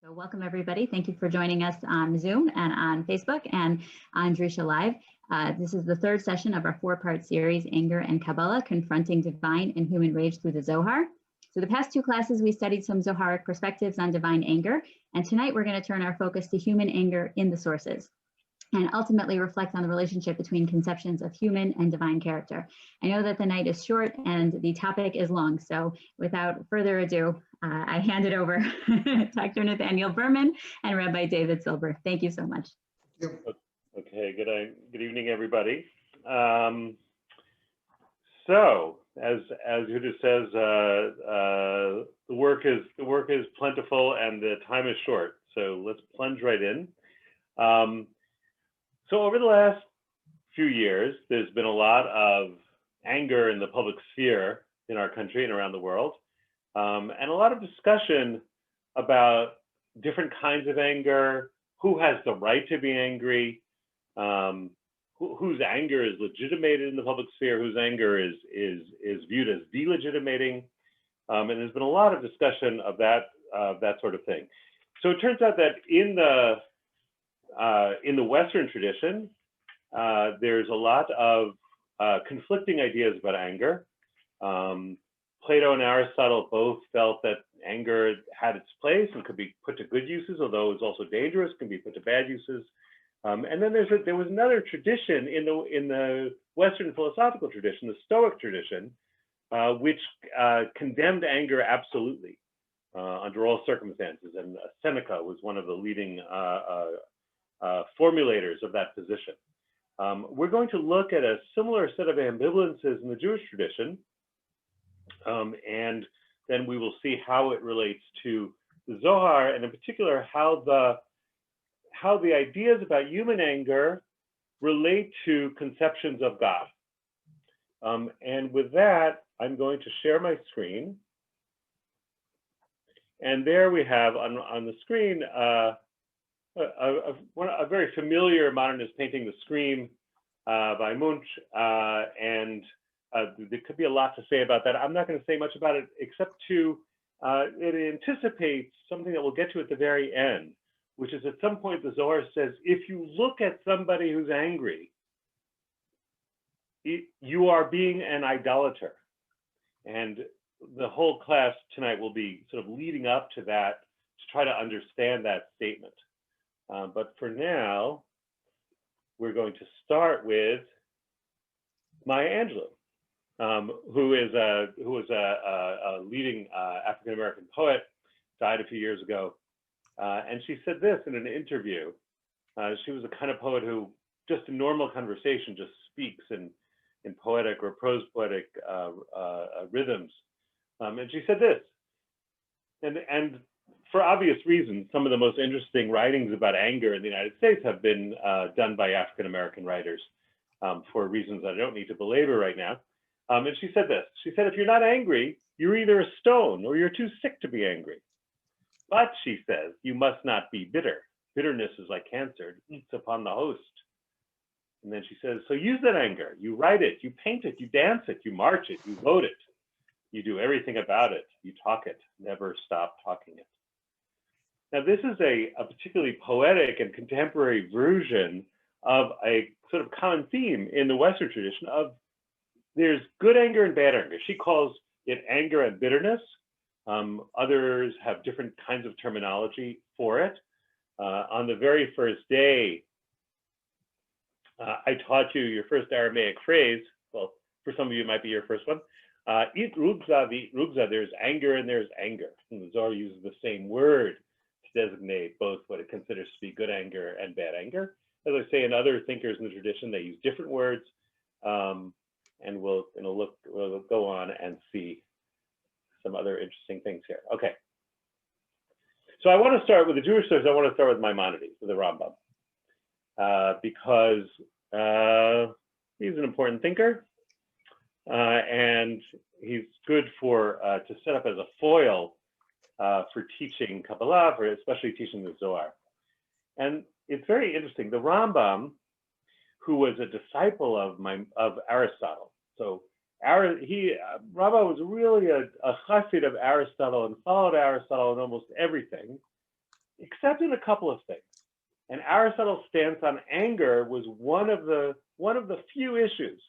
So welcome everybody. Thank you for joining us on Zoom and on Facebook and on Drisha Live. This is the third session of our four-part series, Anger and Kabbalah, Confronting Divine and Human Rage through the Zohar. So the past two classes, we studied some Zoharic perspectives on divine anger, and tonight we're going to turn our focus to human anger in the sources, and ultimately reflect on the relationship between conceptions of human and divine character. I know that the night is short and the topic is long, so without further ado, I hand it over to Dr. Nathaniel Berman and Rabbi David Silber. Thank you so much. Okay, good evening, everybody. So, as Huda says, the work is plentiful and the time is short. So let's plunge right in. So over the last few years, there's been a lot of anger in the public sphere in our country and around the world, and a lot of discussion about different kinds of anger, who has the right to be angry, whose anger is legitimated in the public sphere, whose anger is viewed as delegitimating, and there's been a lot of discussion of that sort of thing. So it turns out that in the Western tradition, there's a lot of conflicting ideas about anger. Plato and Aristotle both felt that anger had its place and could be put to good uses, although it was also dangerous, can be put to bad uses. And then there was another tradition in the Western philosophical tradition, the Stoic tradition, which condemned anger absolutely under all circumstances. And Seneca was one of the leading formulators of that position. We're going to look at a similar set of ambivalences in the Jewish tradition, and then we will see how it relates to the Zohar, and in particular how the ideas about human anger relate to conceptions of God. And with that, I'm going to share my screen, and there we have on the screen a very familiar modernist painting, The Scream by Munch, and there could be a lot to say about that. I'm not going to say much about it, except it anticipates something that we'll get to at the very end, which is at some point the Zohar says, if you look at somebody who's angry, you are being an idolater. And the whole class tonight will be sort of leading up to that to try to understand that statement. But for now, we're going to start with Maya Angelou, who is a leading African-American poet, died a few years ago. And she said this in an interview. She was the kind of poet who, just in normal conversation, just speaks in poetic or prose poetic rhythms. And she said this, and for obvious reasons, some of the most interesting writings about anger in the United States have been done by African-American writers for reasons I don't need to belabor right now. And she said this, she said, if you're not angry, you're either a stone or you're too sick to be angry. But, she says, you must not be bitter. Bitterness is like cancer, it eats upon the host. And then she says, so use that anger. You write it, you paint it, you dance it, you march it, you vote it. You do everything about it, you talk it, never stop talking it. Now, this is a particularly poetic and contemporary version of a sort of common theme in the Western tradition of there's good anger and bad anger. She calls it anger and bitterness. Others have different kinds of terminology for it. On the very first day, I taught you your first Aramaic phrase. Well, for some of you, it might be your first one. It rugza, there's anger and there's anger. And the Zohar uses the same word to designate both what it considers to be good anger and bad anger. As I say, in other thinkers in the tradition, they use different words. And we'll go on and see some other interesting things here. Okay. So I want to start with the Jewish source. I want to start with Maimonides, with the Rambam, because he's an important thinker, and he's good to set up as a foil for teaching Kabbalah, especially teaching the Zohar. And it's very interesting. The Rambam, who was a disciple of Aristotle, so Rabbi was really a chassid of Aristotle and followed Aristotle in almost everything, except in a couple of things. And Aristotle's stance on anger was one of the few issues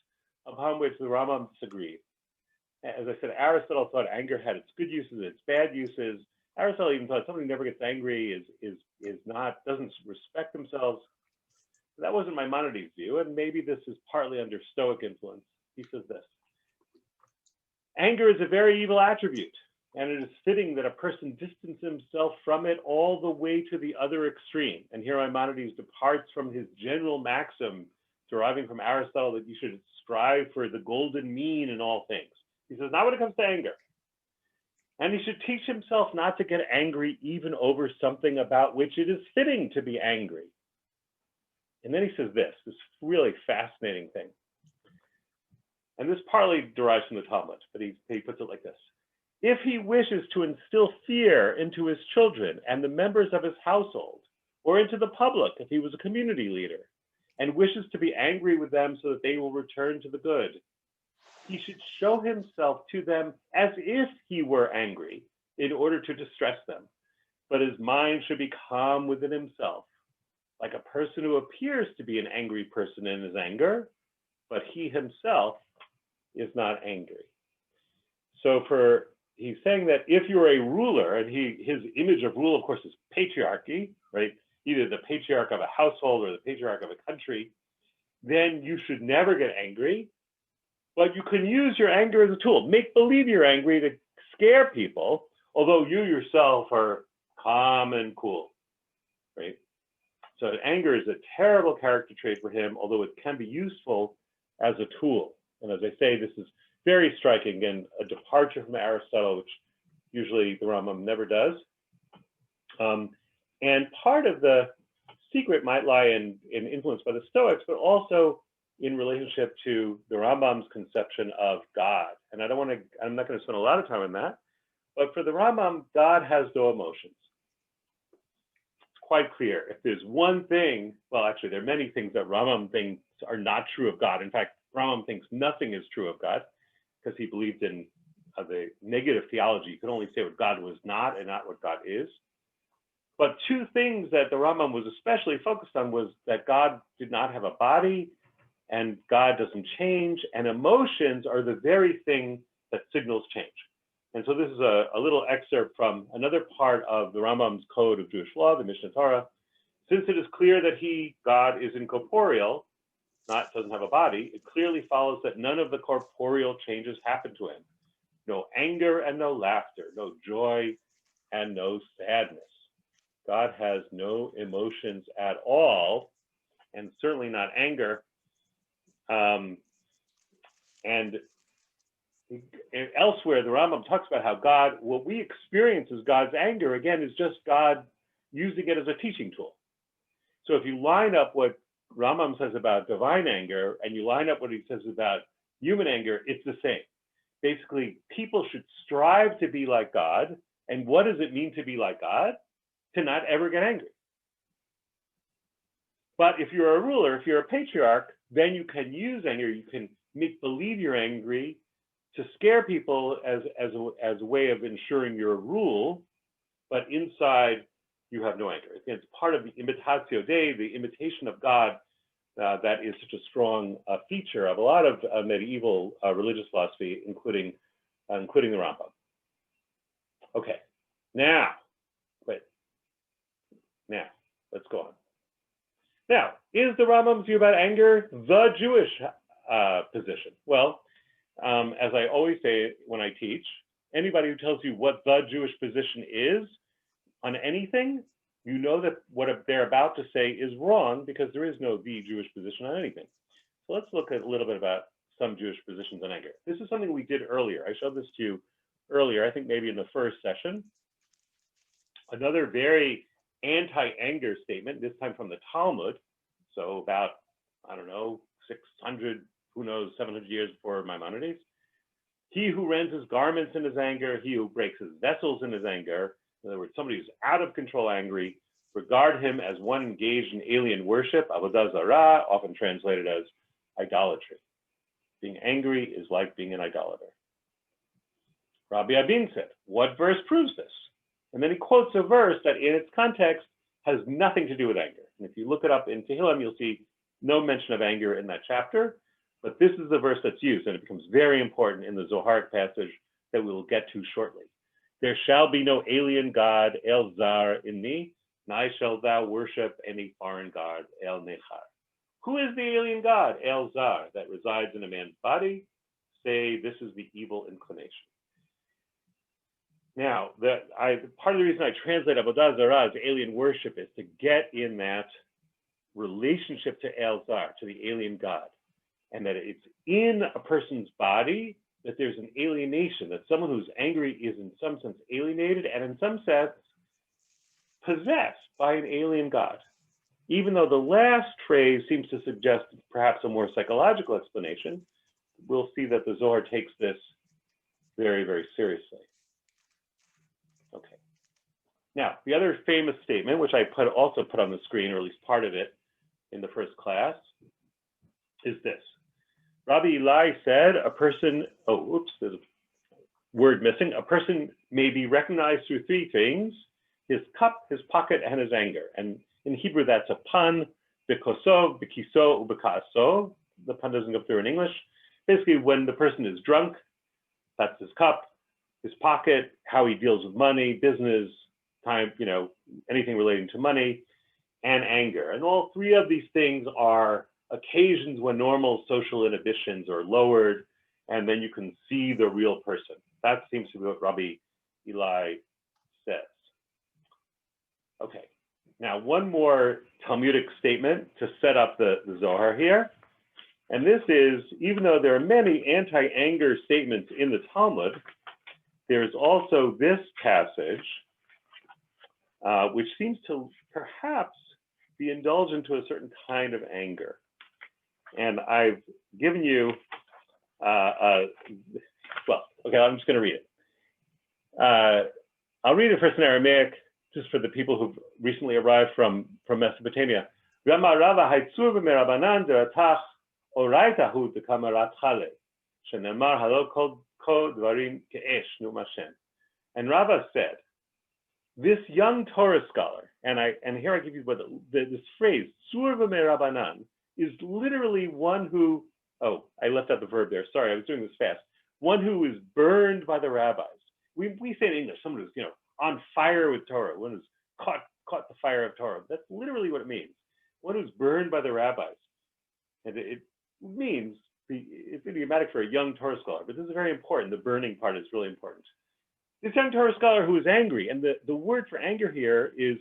upon which the Rambam disagreed. As I said, Aristotle thought anger had its good uses, its bad uses. Aristotle even thought somebody who never gets angry doesn't respect themselves. That wasn't Maimonides' view, and maybe this is partly under Stoic influence. He says this: anger is a very evil attribute, and it is fitting that a person distance himself from it all the way to the other extreme. And here Maimonides departs from his general maxim deriving from Aristotle that you should strive for the golden mean in all things. He says, not when it comes to anger. And he should teach himself not to get angry even over something about which it is fitting to be angry. And then he says this really fascinating thing. And this partly derives from the Talmud, but he puts it like this. If he wishes to instill fear into his children and the members of his household, or into the public if he was a community leader, and wishes to be angry with them so that they will return to the good, he should show himself to them as if he were angry in order to distress them. But his mind should be calm within himself, like a person who appears to be an angry person in his anger, but he himself is not angry. So he's saying that if you're a ruler, and his image of rule, of course, is patriarchy, right? Either the patriarch of a household or the patriarch of a country, then you should never get angry. But you can use your anger as a tool. Make believe you're angry to scare people, although you yourself are calm and cool, right? So anger is a terrible character trait for him, although it can be useful as a tool. And as I say, this is very striking and a departure from Aristotle, which usually the Rambam never does. And part of the secret might lie in influence by the Stoics, but also in relationship to the Rambam's conception of God. And I'm not going to spend a lot of time on that, but for the Rambam, God has no emotions. It's quite clear. If there's one thing, well, actually, there are many things that Rambam thinks are not true of God. In fact, Rambam thinks nothing is true of God because he believed in the negative theology. You could only say what God was not and not what God is. But two things that the Rambam was especially focused on was that God did not have a body and God doesn't change, and emotions are the very thing that signals change. And so this is a little excerpt from another part of the Rambam's code of Jewish law, the Mishnah Torah. Since it is clear that God, is incorporeal, doesn't have a body, it clearly follows that none of the corporeal changes happen to him. No anger and no laughter, no joy and no sadness. God has no emotions at all, and certainly not anger. And elsewhere, the Rambam talks about how what we experience as God's anger, again, is just God using it as a teaching tool. So if you line up what Rambam says about divine anger and you line up what he says about human anger, it's the same. Basically, people should strive to be like God. And what does it mean to be like God? To not ever get angry. But if you're a ruler, if you're a patriarch, then you can use anger. You can make believe you're angry to scare people as a way of ensuring your rule, but inside you have no anger. It's part of the imitatio Dei, the imitation of God, that is such a strong feature of a lot of medieval religious philosophy, including the Rambam. Okay, now let's go on. Now, is the Rambam's view about anger the Jewish position? Well, as I always say when I teach, anybody who tells you what the Jewish position is on anything, you know that what they're about to say is wrong because there is no the Jewish position on anything. So let's look at a little bit about some Jewish positions on anger. This is something we did earlier. I showed this to you earlier, I think maybe in the first session. Another very anti-anger statement, this time from the Talmud, so about, 600, 700 years before Maimonides. He who rends his garments in his anger, he who breaks his vessels in his anger, in other words, somebody who's out of control angry, regard him as one engaged in alien worship, avodah zarah, often translated as idolatry. Being angry is like being an idolater. Rabbi said, what verse proves this? And then he quotes a verse that in its context has nothing to do with anger. And if you look it up in Tehillim, you'll see no mention of anger in that chapter, but this is the verse that's used, and it becomes very important in the Zohar passage that we will get to shortly. There shall be no alien god, El Zar, in me, neither shalt thou worship any foreign god, El Nechar. Who is the alien god, El Zar, that resides in a man's body? Say, this is the evil inclination. Now, part of the reason I translate Avodah Zarah as alien worship is to get in that relationship to El Zar, to the alien god, and that it's in a person's body that there's an alienation, that someone who's angry is in some sense alienated and in some sense possessed by an alien god. Even though the last phrase seems to suggest perhaps a more psychological explanation, we'll see that the Zohar takes this very, very seriously. Okay. Now, the other famous statement, which I also put on the screen, or at least part of it in the first class, is this. Rabbi Eli said, a person, there's a word missing. A person may be recognized through three things: his cup, his pocket, and his anger. And in Hebrew, that's a pun, bekoso, bekiso, ubekaso. The pun doesn't go through in English. Basically, when the person is drunk, that's his cup, his pocket, how he deals with money, business, time, anything relating to money, and anger. And all three of these things are occasions when normal social inhibitions are lowered, and then you can see the real person. That seems to be what Rabbi Eli says. Okay, now one more Talmudic statement to set up the Zohar here. And this is, even though there are many anti-anger statements in the Talmud, there's also this passage, which seems to perhaps be indulgent to a certain kind of anger. And I've given you, I'm just going to read it. I'll read it first in Aramaic, just for the people who've recently arrived from Mesopotamia. And Rava said, this young Torah scholar, and here I give you this phrase, Tzur v'merabanan, is literally one who, I left out the verb there, sorry, I was doing this fast. One who is burned by the rabbis. We say in English, someone who's on fire with Torah, one who's caught the fire of Torah. That's literally what it means. One who's burned by the rabbis. And it means, it's idiomatic for a young Torah scholar, but this is very important. The burning part is really important. This young Torah scholar who is angry, and the word for anger here is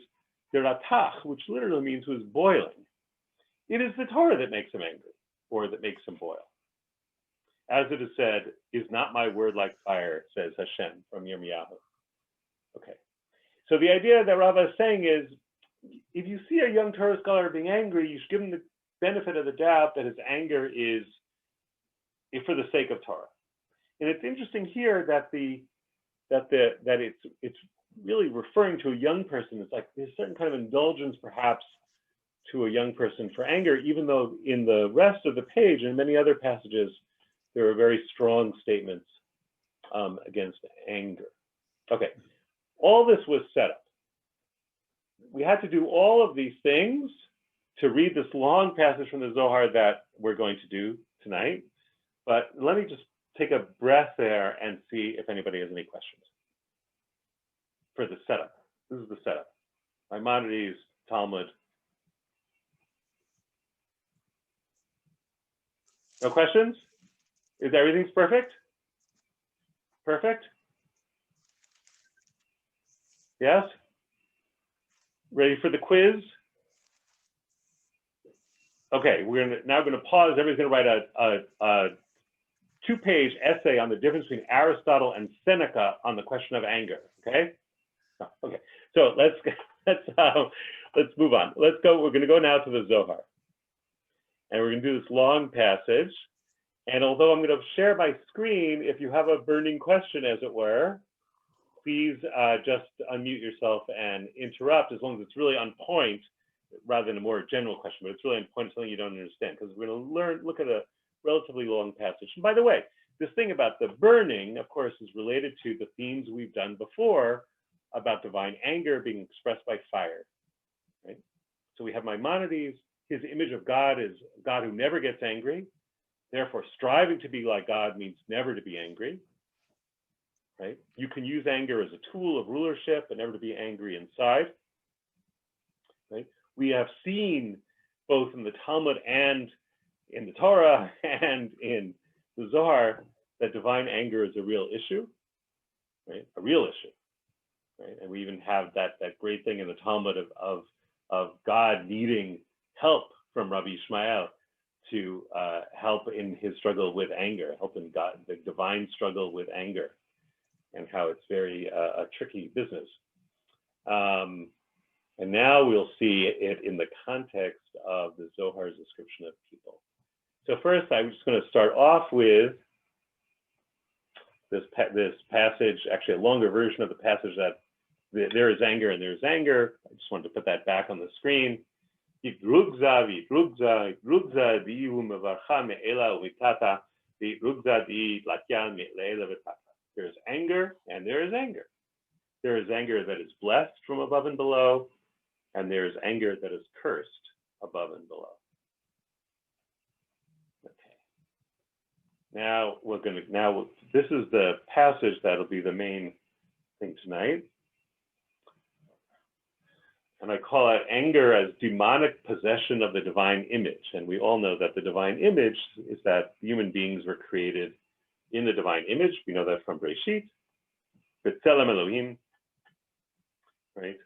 deratach, which literally means who is boiling. It is the Torah that makes him angry, or that makes him boil. As it is said, is not my word like fire, says Hashem from Yirmiyahu. Okay, so the idea that Rava is saying is, if you see a young Torah scholar being angry, you should give him the benefit of the doubt that his anger is for the sake of Torah. And it's interesting here that it's really referring to a young person. It's like there's a certain kind of indulgence, perhaps, to a young person for anger, even though in the rest of the page and many other passages, there are very strong statements against anger. Okay, all this was set up. We had to do all of these things to read this long passage from the Zohar that we're going to do tonight. But let me just take a breath there and see if anybody has any questions for the setup. This is the setup. Maimonides, Talmud. No questions? Is everything's perfect? Perfect? Yes? Ready for the quiz? Okay, we're now going to pause. Everybody's going to write a two-page essay on the difference between Aristotle and Seneca on the question of anger. Okay? Okay. So let's move on. Let's go. We're going to go now to the Zohar, and we're going to do this long passage. And although I'm going to share my screen, if you have a burning question, as it were, please just unmute yourself and interrupt, as long as it's really on point, rather than a more general question, but it's really on point, something you don't understand, because we're going to look at a relatively long passage. And by the way, this thing about the burning, of course, is related to the themes we've done before about divine anger being expressed by fire. So we have Maimonides. His image of God is God who never gets angry. Therefore, striving to be like God means never to be angry. Right? You can use anger as a tool of rulership, but never to be angry inside. Right? We have seen both in the Talmud and in the Torah and in the Zohar that divine anger is a real issue, right? A real issue, right? And we even have that great thing in the Talmud of God needing help from Rabbi Ishmael to help in his struggle with anger, help in God, the divine struggle with anger, and how it's very a tricky business. And now we'll see it in the context of the Zohar's description of people. So first, I'm just going to start off with this passage, actually a longer version of the passage that there is anger and there is anger. I just wanted to put that back on the screen. There is anger and there is anger. There is anger that is blessed from above and below, and there is anger that is cursed above and below. Okay. Now this is the passage that'll be the main thing tonight. And I call it anger as demonic possession of the divine image. And we all know that the divine image is that human beings were created in the divine image. We know that from Bereshit, B'Tselem Elohim, right?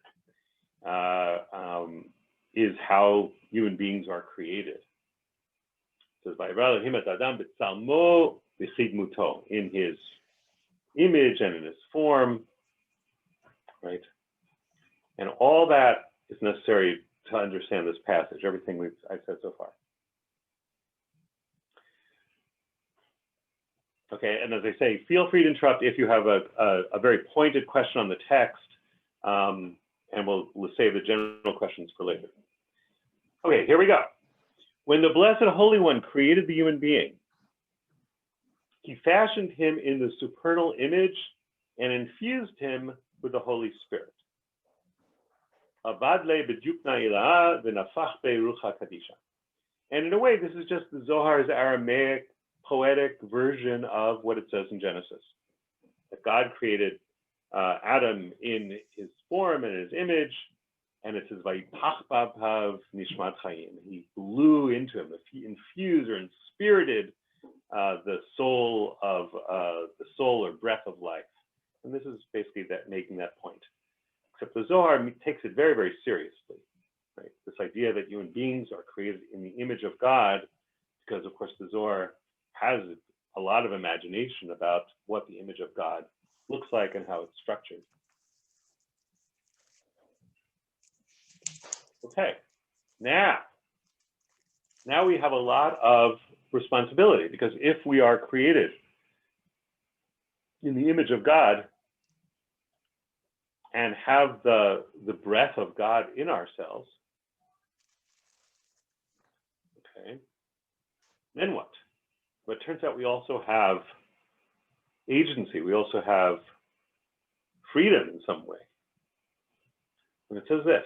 Is how human beings are created. It says, "Vayivra Elohim et Adam b'tzalmo v'chidmuto," in his image and in his form, right? And all that is necessary to understand this passage, everything I've said so far. Okay, and as I say, feel free to interrupt if you have a very pointed question on the text, and we'll save the general questions for later. Okay, here we go. When the Blessed Holy One created the human being, he fashioned him in the supernal image and infused him with the Holy Spirit. And in a way, this is just the Zohar's Aramaic poetic version of what it says in Genesis. That God created Adam in his form and his image, and it says, "Vayipach b'av nishmat chayim." He blew into him, infused or inspirited the soul or breath of life. And this is basically that, making that point. Except the Zohar takes it very, very seriously, right? This idea that human beings are created in the image of God, because of course the Zohar has a lot of imagination about what the image of God looks like and how it's structured. Okay, now we have a lot of responsibility, because if we are created in the image of God and have the breath of God in ourselves, okay, then what? But it turns out we also have agency. We also have freedom in some way. And it says this: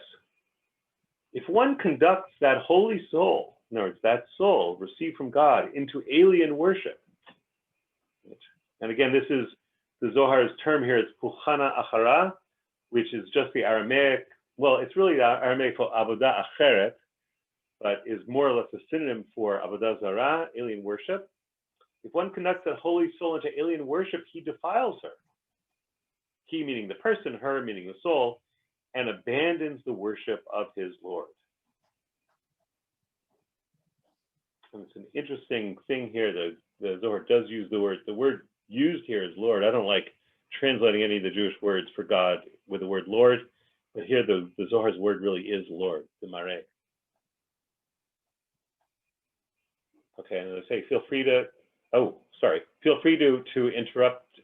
if one conducts that holy soul, in other words, that soul received from God, into alien worship, and again, this is the Zohar's term here is puchana achara, which is just the Aramaic, well, it's really the Aramaic for avodah acheret, but is more or less a synonym for avodah zarah, alien worship. If one conducts that holy soul into alien worship, he defiles her. He meaning the person, her meaning the soul, and abandons the worship of his Lord. And it's an interesting thing here. The Zohar does use the word used here is Lord. I don't like translating any of the Jewish words for God with the word Lord, but here the Zohar's word really is Lord, the Mareh. Okay, and I say feel free to interrupt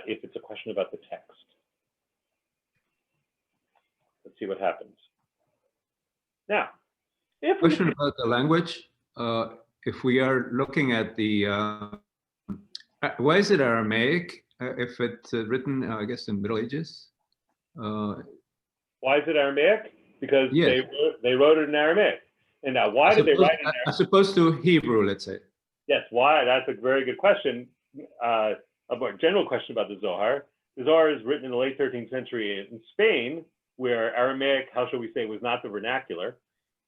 if it's a question about the text. Let's see what happens. Now, if question about the language, if we are looking at the, why is it Aramaic if it's written, I guess, in Middle Ages? Why is it Aramaic? because Yes. they wrote it in Aramaic. And now, why did they write it in Aramaic? As opposed to Hebrew, let's say. Yes, why? That's a very good question. A more general question about the Zohar. The Zohar is written in the late 13th century in Spain, where Aramaic, how shall we say, was not the vernacular.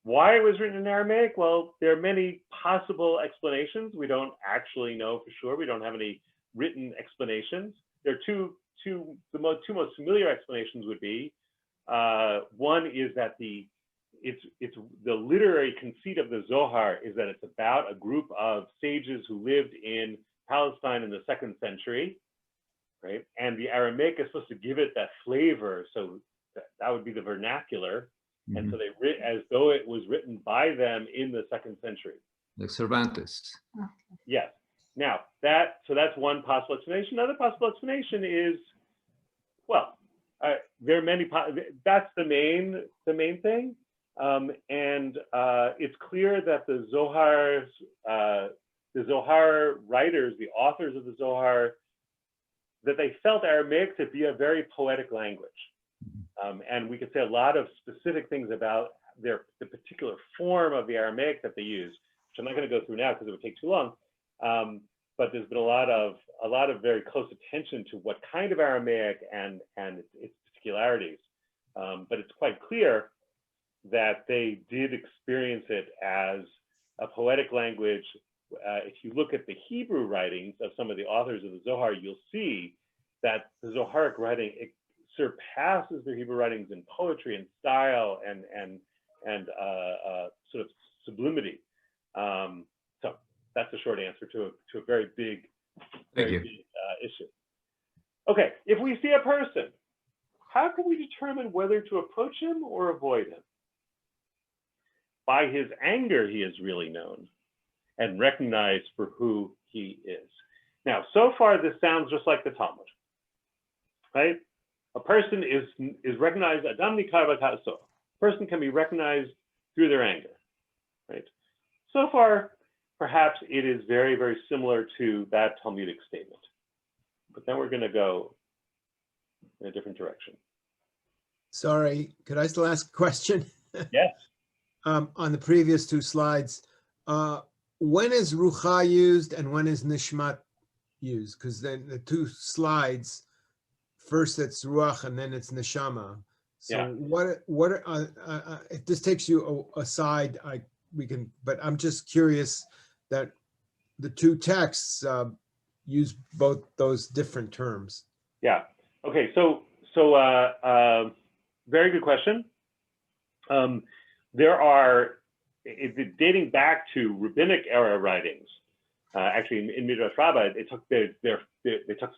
Why it was written in Aramaic? Well, there are many possible explanations. We don't actually know for sure. We don't have any written explanations. There are two most familiar explanations would be, one is that it's the literary conceit of the Zohar is that it's about a group of sages who lived in Palestine in the 2nd century, right? And the Aramaic is supposed to give it that flavor, so that would be the vernacular. Mm-hmm. And so they writ as though it was written by them in the 2nd century. Like Cervantes. Yes. Now so that's one possible explanation. Another possible explanation is, well, there are many. That's the main thing, and it's clear that the Zohar writers, the authors of the Zohar, that they felt Aramaic to be a very poetic language, and we could say a lot of specific things about the particular form of the Aramaic that they use, which I'm not going to go through now because it would take too long. But there's been a lot of very close attention to what kind of Aramaic and its particularities. But it's quite clear that they did experience it as a poetic language. If you look at the Hebrew writings of some of the authors of the Zohar, you'll see that the Zoharic writing surpasses the Hebrew writings in poetry and style and sort of sublimity. So that's a short answer to a very big, issue. Okay, if we see a person, how can we determine whether to approach him or avoid him? By his anger, he is really known and recognized for who he is. Now, so far, this sounds just like the Talmud, right? A person is recognized, Adam nikar b'ta'aso. A person can be recognized through their anger, right? So far, perhaps it is very, very similar to that Talmudic statement. But then we're going to go in a different direction. Sorry, could I still ask a question? Yes. On the previous two slides, when is rucha used and when is nishmat used? Because then the two slides, first it's ruach and then it's neshama. So yeah. If this takes you aside, we can, but I'm just curious that the two texts use both those different terms. Yeah. Okay. So very good question. There are, dating back to Rabbinic era writings, actually in Midrash Rabbah, they took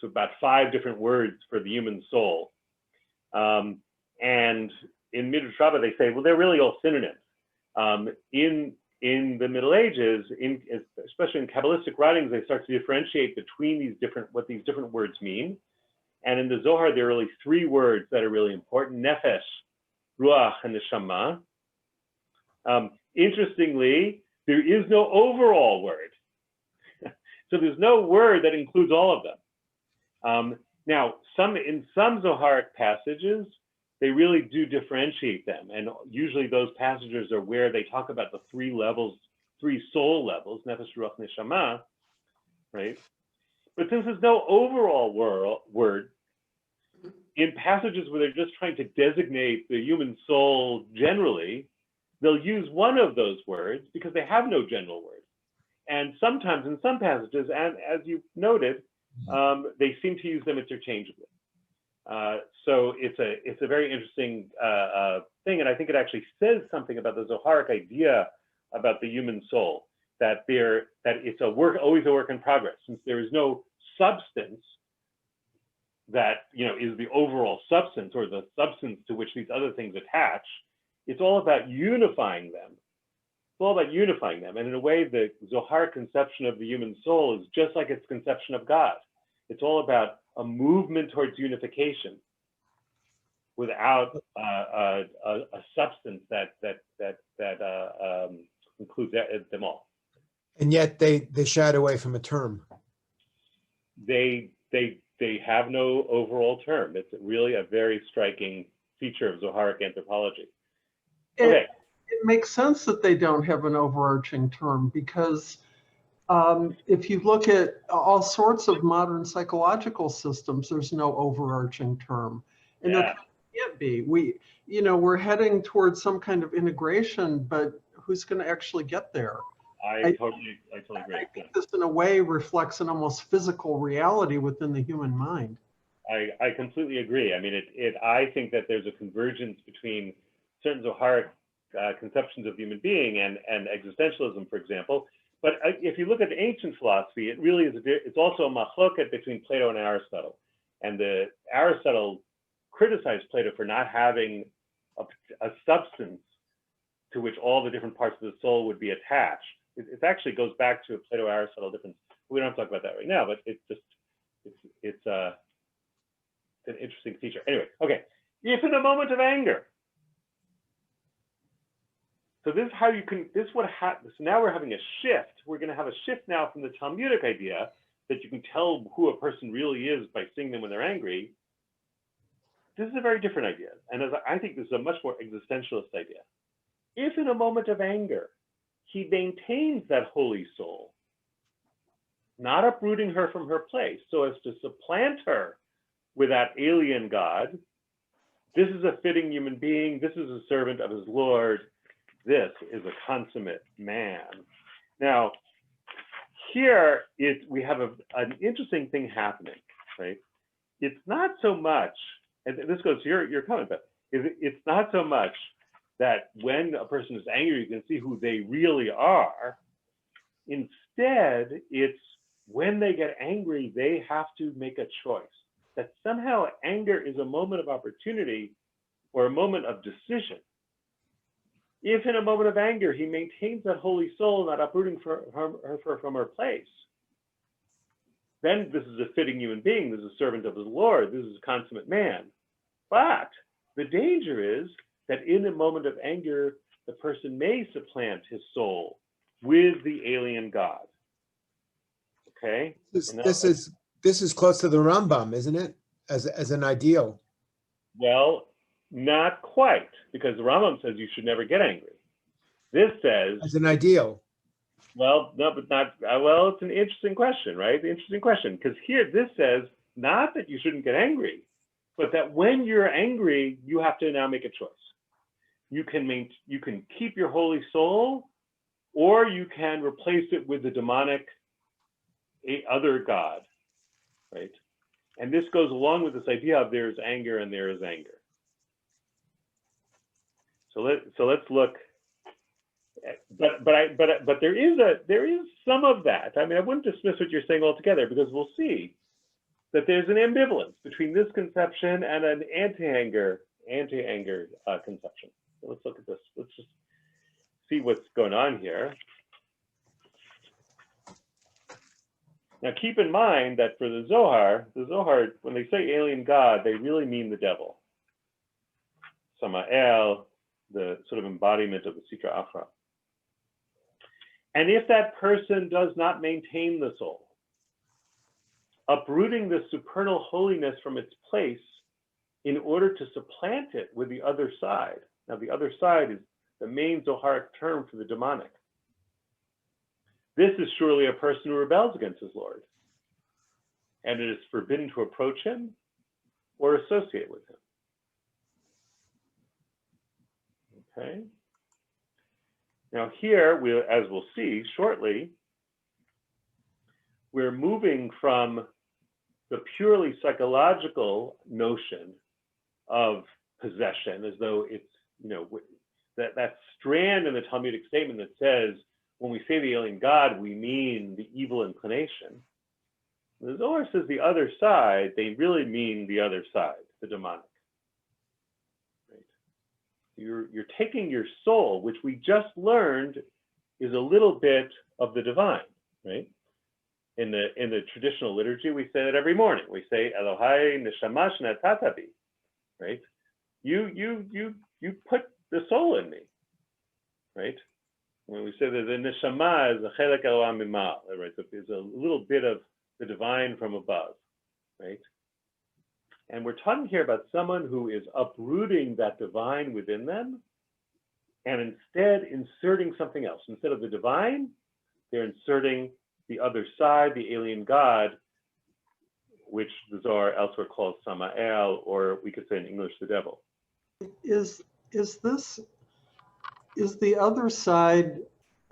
about 5 different words for the human soul. And in Midrash Rabbah, they say, well, they're really all synonyms. In the Middle Ages, especially in Kabbalistic writings, they start to differentiate between what these different words mean. And in the Zohar, there are really 3 words that are really important: nefesh, ruach, and neshama. Interestingly, there is no overall word. So there's no word that includes all of them. Now, in some Zoharic passages, they really do differentiate them. And usually those passages are where they talk about the 3 soul levels, nefesh, ruach, neshama, right? But since there's no overall word, in passages where they're just trying to designate the human soul generally, they'll use one of those words because they have no general word. And sometimes in some passages, and as you noted, they seem to use them interchangeably. So it's a very interesting thing, and I think it actually says something about the Zoharic idea about the human soul, that it's always a work in progress, since there is no substance that is the overall substance or the substance to which these other things attach. It's all about unifying them. It's all about unifying them, and in a way, the Zoharic conception of the human soul is just like its conception of God. It's all about a movement towards unification without a substance that includes them all. And yet they shied away from a term. They have no overall term. It's really a very striking feature of Zoharic anthropology. Okay. It makes sense that they don't have an overarching term because if you look at all sorts of modern psychological systems, there's no overarching term. And there can't be. We're heading towards some kind of integration, but who's going to actually get there? I totally agree. I think this in a way reflects an almost physical reality within the human mind. I completely agree. I mean, I think that there's a convergence between certain Zoharic conceptions of the human being and existentialism, for example. But if you look at the ancient philosophy, it really is, it's also a machloket between Plato and Aristotle. And Aristotle criticized Plato for not having a substance to which all the different parts of the soul would be attached. It actually goes back to a Plato-Aristotle difference. We don't have to talk about that right now, but it's an interesting feature. Anyway, okay. If in a moment of anger. So this is how you can, this is what happens. So now we're having a shift. We're going to have a shift now from the Talmudic idea that you can tell who a person really is by seeing them when they're angry. This is a very different idea. And I think this is a much more existentialist idea. If in a moment of anger, he maintains that holy soul, not uprooting her from her place so as to supplant her with that alien God, this is a fitting human being. This is a servant of his Lord. This is a consummate man. Now, here we have an interesting thing happening, right? It's not so much, and this goes to your comment, but it's not so much that when a person is angry, you can see who they really are. Instead, it's when they get angry, they have to make a choice. That somehow anger is a moment of opportunity or a moment of decision. If in a moment of anger, he maintains that holy soul, not uprooting her from her place, then this is a fitting human being. This is a servant of his Lord. This is a consummate man. But the danger is that in a moment of anger, the person may supplant his soul with the alien God. Okay? This is close to the Rambam, isn't it? As an ideal. Well, not quite, because the Rambam says you should never get angry. This says As an ideal. Well, no, but not, well, it's an interesting question, right? The interesting question, because here this says not that you shouldn't get angry, but that when you're angry, you have to now make a choice. You can keep your holy soul, or you can replace it with the demonic other God, right? And this goes along with this idea of there is anger and there is anger. So let's look. But there is some of that. I mean, I wouldn't dismiss what you're saying altogether, because we'll see that there's an ambivalence between this conception and an anti-anger conception. So let's look at this. Let's just see what's going on here. Now, keep in mind that for the Zohar, when they say alien God, they really mean the devil. Sama'el, the sort of embodiment of the Sitra Achra. And if that person does not maintain the soul, uprooting the supernal holiness from its place in order to supplant it with the other side. Now, the other side is the main Zoharic term for the demonic. This is surely a person who rebels against his Lord, and it is forbidden to approach him or associate with him. Okay. Now here, as we'll see shortly, we're moving from the purely psychological notion of possession, as though it's, that strand in the Talmudic statement that says, when we say the alien God, we mean the evil inclination. The Zohar says the other side, they really mean the other side, the demonic. You're taking your soul, which we just learned is a little bit of the divine, right? In the traditional liturgy, we say that every morning. We say Elohai neshama shenatata bi, right? You put the soul in me, right? When we say that the neshama is a chelek Elohim mimal, right? So it's a little bit of the divine from above, right? And we're talking here about someone who is uprooting that divine within them and instead inserting something else. Instead of the divine, they're inserting the other side, the alien God, which the Zohar elsewhere calls Sama'el, or we could say in English, the devil. Is the other side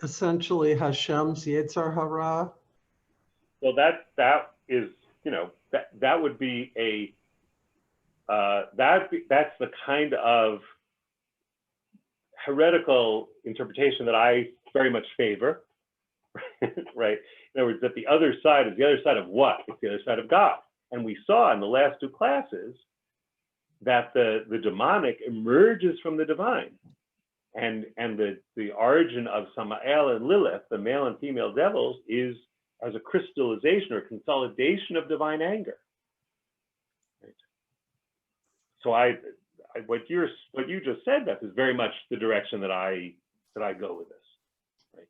essentially Hashem's Yetzer Hara? Well, that is, that would be a that's the kind of heretical interpretation that I very much favor, right? In other words, that the other side is the other side of what? It's the other side of God. And we saw in the last two classes that the demonic emerges from the divine. And the origin of Sama'el and Lilith, the male and female devils, is as a crystallization or consolidation of divine anger. Right? So what you just said, Beth, is very much the direction that I go with this. Right.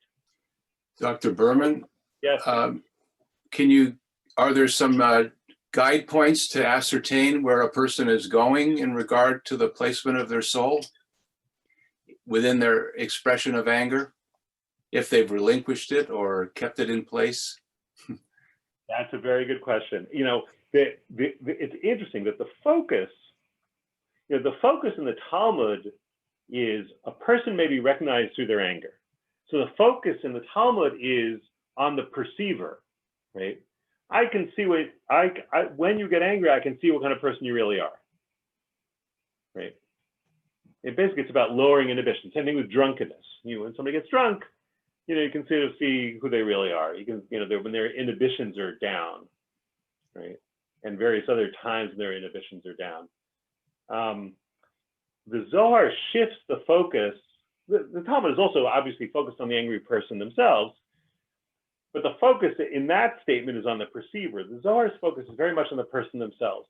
Dr. Berman, yes. Are there some guide points to ascertain where a person is going in regard to the placement of their soul within their expression of anger, if they've relinquished it or kept it in place? That's a very good question. It's interesting that the focus in the Talmud is a person may be recognized through their anger. So the focus in the Talmud is on the perceiver, right? I can see when you get angry, I can see what kind of person you really are, right? It's about lowering inhibition. Same thing with drunkenness. When somebody gets drunk, you can see who they really are. You can, when their inhibitions are down, right? And various other times when their inhibitions are down. The Zohar shifts the focus. The Talmud is also obviously focused on the angry person themselves, but the focus in that statement is on the perceiver. The Zohar's focus is very much on the person themselves,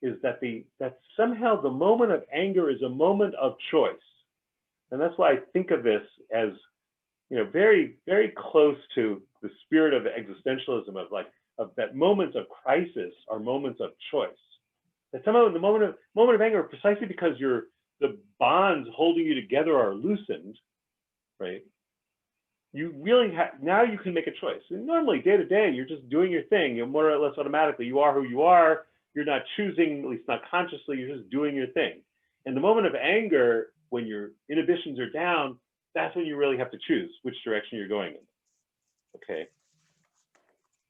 is that somehow the moment of anger is a moment of choice. And that's why I think of this as, very, very close to the spirit of existentialism of that moments of crisis are moments of choice. That somehow in the moment of anger, precisely because the bonds holding you together are loosened, right? You really now you can make a choice. And normally day to day, you're just doing your thing. You're more or less automatically, you are who you are. You're not choosing, at least not consciously, you're just doing your thing. In the moment of anger, when your inhibitions are down, that's when you really have to choose which direction you're going in. Okay.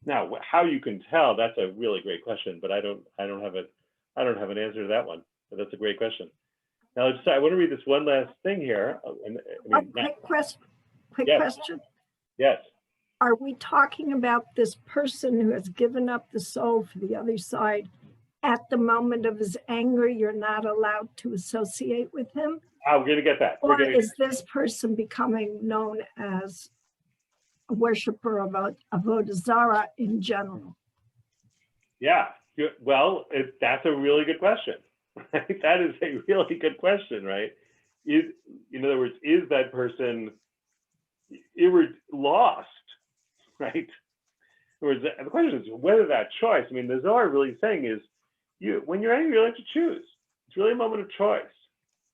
Now, how you can tell, that's a really great question, but I don't have an answer to that one. But that's a great question. Now, I want to read this one last thing here. Quick question. Yes. Are we talking about this person who has given up the soul for the other side? At the moment of his anger, you're not allowed to associate with him? We're going to get that. Or is this person becoming known as a worshiper of Avodah Zarah in general? Yeah. Well, that's a really good question. Right? That is a really good question, right? In other words, is that person lost, right? In other words, the question is whether that choice, the Zohar really saying is, when you're angry, you have to choose. It's really a moment of choice,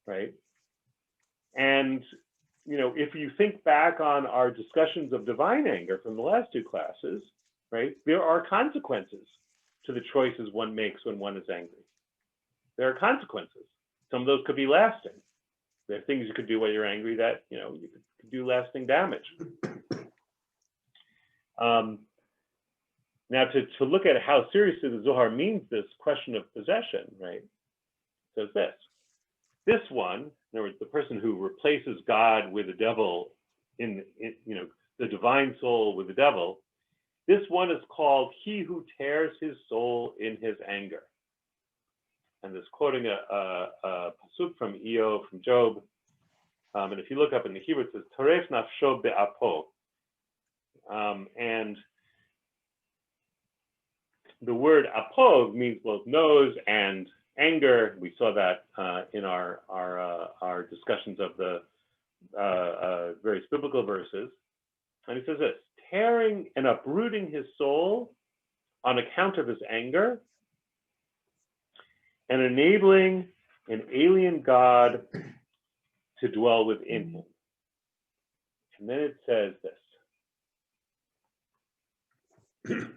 right? And, if you think back on our discussions of divine anger from the last two classes, right, there are consequences to the choices one makes when one is angry. There are consequences. Some of those could be lasting. There are things you could do while you're angry that, you could do lasting damage. Now, to look at how seriously the Zohar means this question of possession, right, says this one, in other words, the person who replaces God with the devil in the divine soul with the devil, this one is called he who tears his soul in his anger. And this quoting a pasuk from from Job, and if you look up in the Hebrew, it says "Taref nafsho be'apo," and the word "apo" means both nose and anger. We saw that in our discussions of the various biblical verses. And he says this: tearing and uprooting his soul on account of his anger, and enabling an alien God to dwell within him. And then it says this.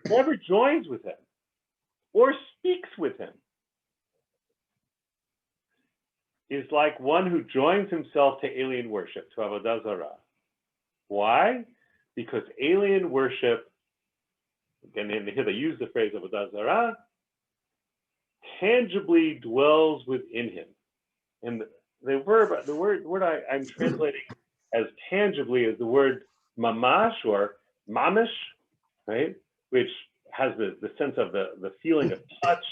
Whoever joins with him or speaks with him is like one who joins himself to alien worship, to avodah zarah. Why? Because alien worship, again, here they use the phrase avodah zarah, tangibly dwells within him. And the word I'm translating as tangibly is the word mamash or mamish, right? Which has the sense of the feeling of touch,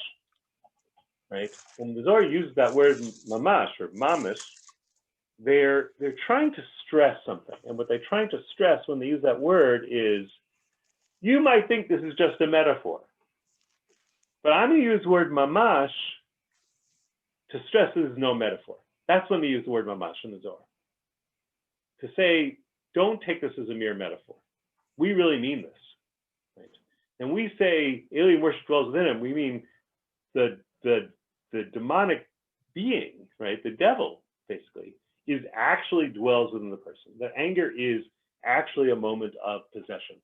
right? When the Zohar uses that word mamash or mamish, they're trying to stress something. And what they're trying to stress when they use that word is, you might think this is just a metaphor, but I'm going to use the word mamash to stress this is no metaphor. That's when they use the word mamash in the Zohar. To say, don't take this as a mere metaphor. We really mean this, right? And we say alien worship dwells within him, we mean the demonic being, right? The devil, basically, actually dwells within the person. That anger is actually a moment of possession.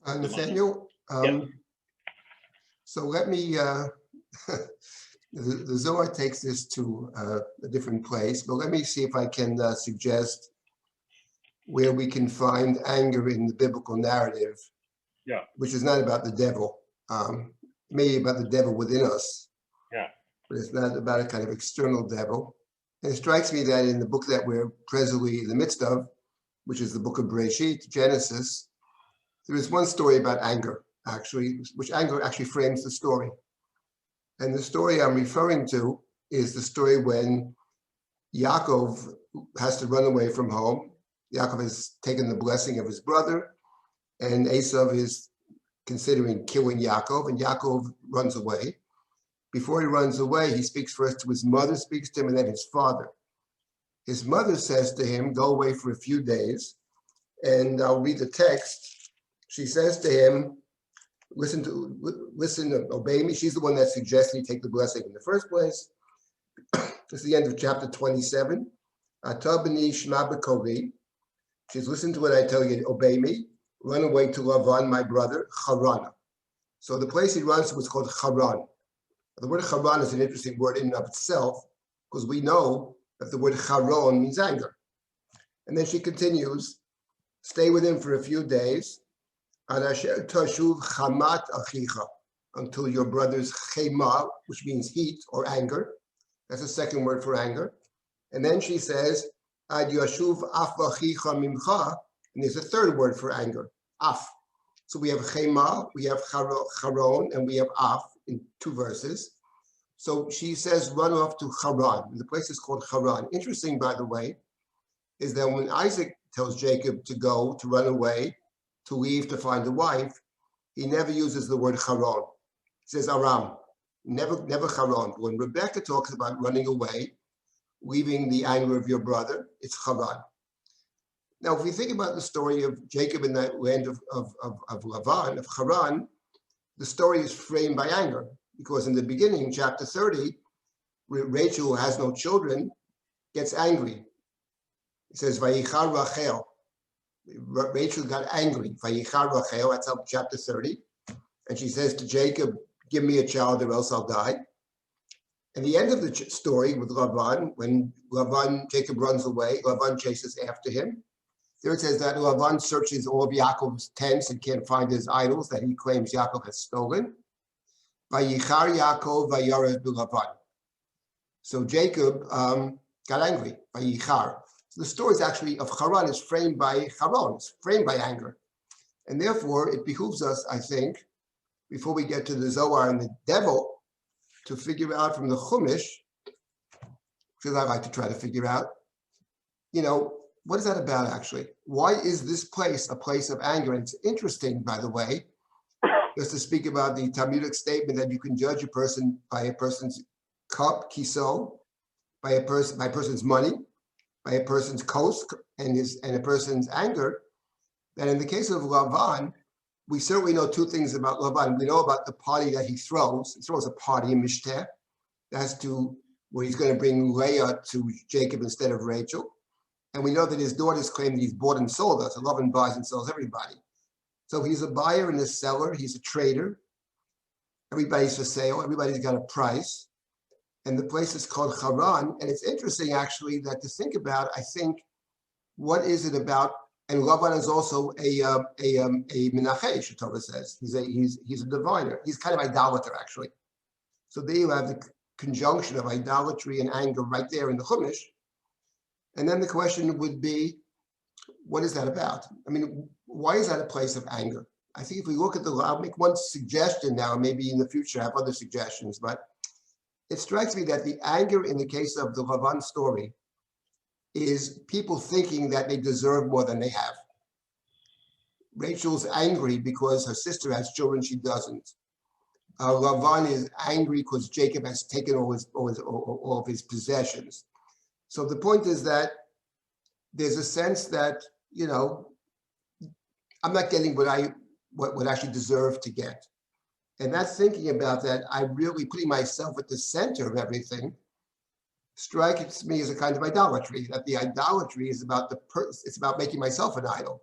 Nathaniel, Yes. So let me, the Zohar takes this to a different place, but let me see if I can suggest where we can find anger in the biblical narrative, Yeah. which is not about the devil, maybe about the devil within us, Yeah. but it's not about a kind of external devil. And it strikes me that in the book that we're presently in the midst of, which is the book of Bereshit, Genesis, there is one story about anger, actually, which anger actually frames the story. And the story I'm referring to is the story when Yaakov has to run away from home. Yaakov has taken the blessing of his brother, and Esav is considering killing Yaakov, and Yaakov runs away. Before he runs away, he speaks first to his mother, speaks to him, and then his father. His mother says to him, go away for a few days, and I'll read the text. She says to him, listen, obey me. She's the one that suggested he take the blessing in the first place. It's the end of chapter 27. Atabani shma b'koli. She's listen to what I tell you, obey me. Run away to Lavan, my brother, Harana. So the place he runs to was called Haran. The word Haran is an interesting word in and of itself, because we know that the word Haron means anger. And then she continues, stay with him for a few days, until your brother's chema, which means heat or anger. That's the second word for anger. And then she says, ad yashuv af achicha mimcha, and there's a third word for anger, af. So we have chema, we have charon, and we have af in two verses. So she says, run off to Haran. The place is called Haran. Interesting, by the way, is that when Isaac tells Jacob to go, to run away, to leave to find a wife, he never uses the word Haran. He says Aram, never Haran. When Rebecca talks about running away, leaving the anger of your brother, it's Haran. Now, if we think about the story of Jacob in that land of Lavan, of Haran, the story is framed by anger, because in the beginning, chapter 30, Rachel, who has no children, gets angry. It says, Vayichar Rachel. Rachel got angry. Vayichar Rachel, that's up chapter 30. And she says to Jacob, give me a child or else I'll die. And the end of the story with Lavan, when Jacob runs away, Lavan chases after him. There it says that Lavan searches all of Yaakov's tents and can't find his idols that he claims Yaakov has stolen. Vayichar Yaakov vayarev b'Lavan. So Jacob got angry. Vayichar. So the story is actually of Haran is framed by Haran, it's framed by anger. And therefore, it behooves us, I think, before we get to the Zohar and the devil, to figure out from the Chumash, because I like to try to figure out, what is that about actually? Why is this place a place of anger? And it's interesting, by the way, just to speak about the Talmudic statement that you can judge a person by a person's cup, kiso, by a person's money, by a person's kos, and a person's anger. That in the case of Lavan, we certainly know two things about Lavan. We know about the party that he throws. He throws a party in Mishteh that has to where he's going to bring Leah to Jacob instead of Rachel. And we know that his daughters claim that he's bought and sold us. Lavan buys and sells everybody. So he's a buyer and a seller. He's a trader. Everybody's for sale. Everybody's got a price. And the place is called Haran. And it's interesting, actually, that to think about, I think, what is it about? And Lavan is also a Menachesh, Torah says. He's a diviner. He's kind of idolater, actually. So there you have the conjunction of idolatry and anger right there in the Chumash. And then the question would be, what is that about? I mean, why is that a place of anger? I think if we look at I'll make one suggestion now, maybe in the future I have other suggestions, but it strikes me that the anger in the case of the Lavan story is people thinking that they deserve more than they have. Rachel's angry because her sister has children she doesn't. Lavan is angry because Jacob has taken all of his possessions. So the point is that there's a sense that, you know, I'm not getting what I actually deserve to get. And that thinking about that, I'm really putting myself at the center of everything, strikes me as a kind of idolatry, that the idolatry is about it's about making myself an idol.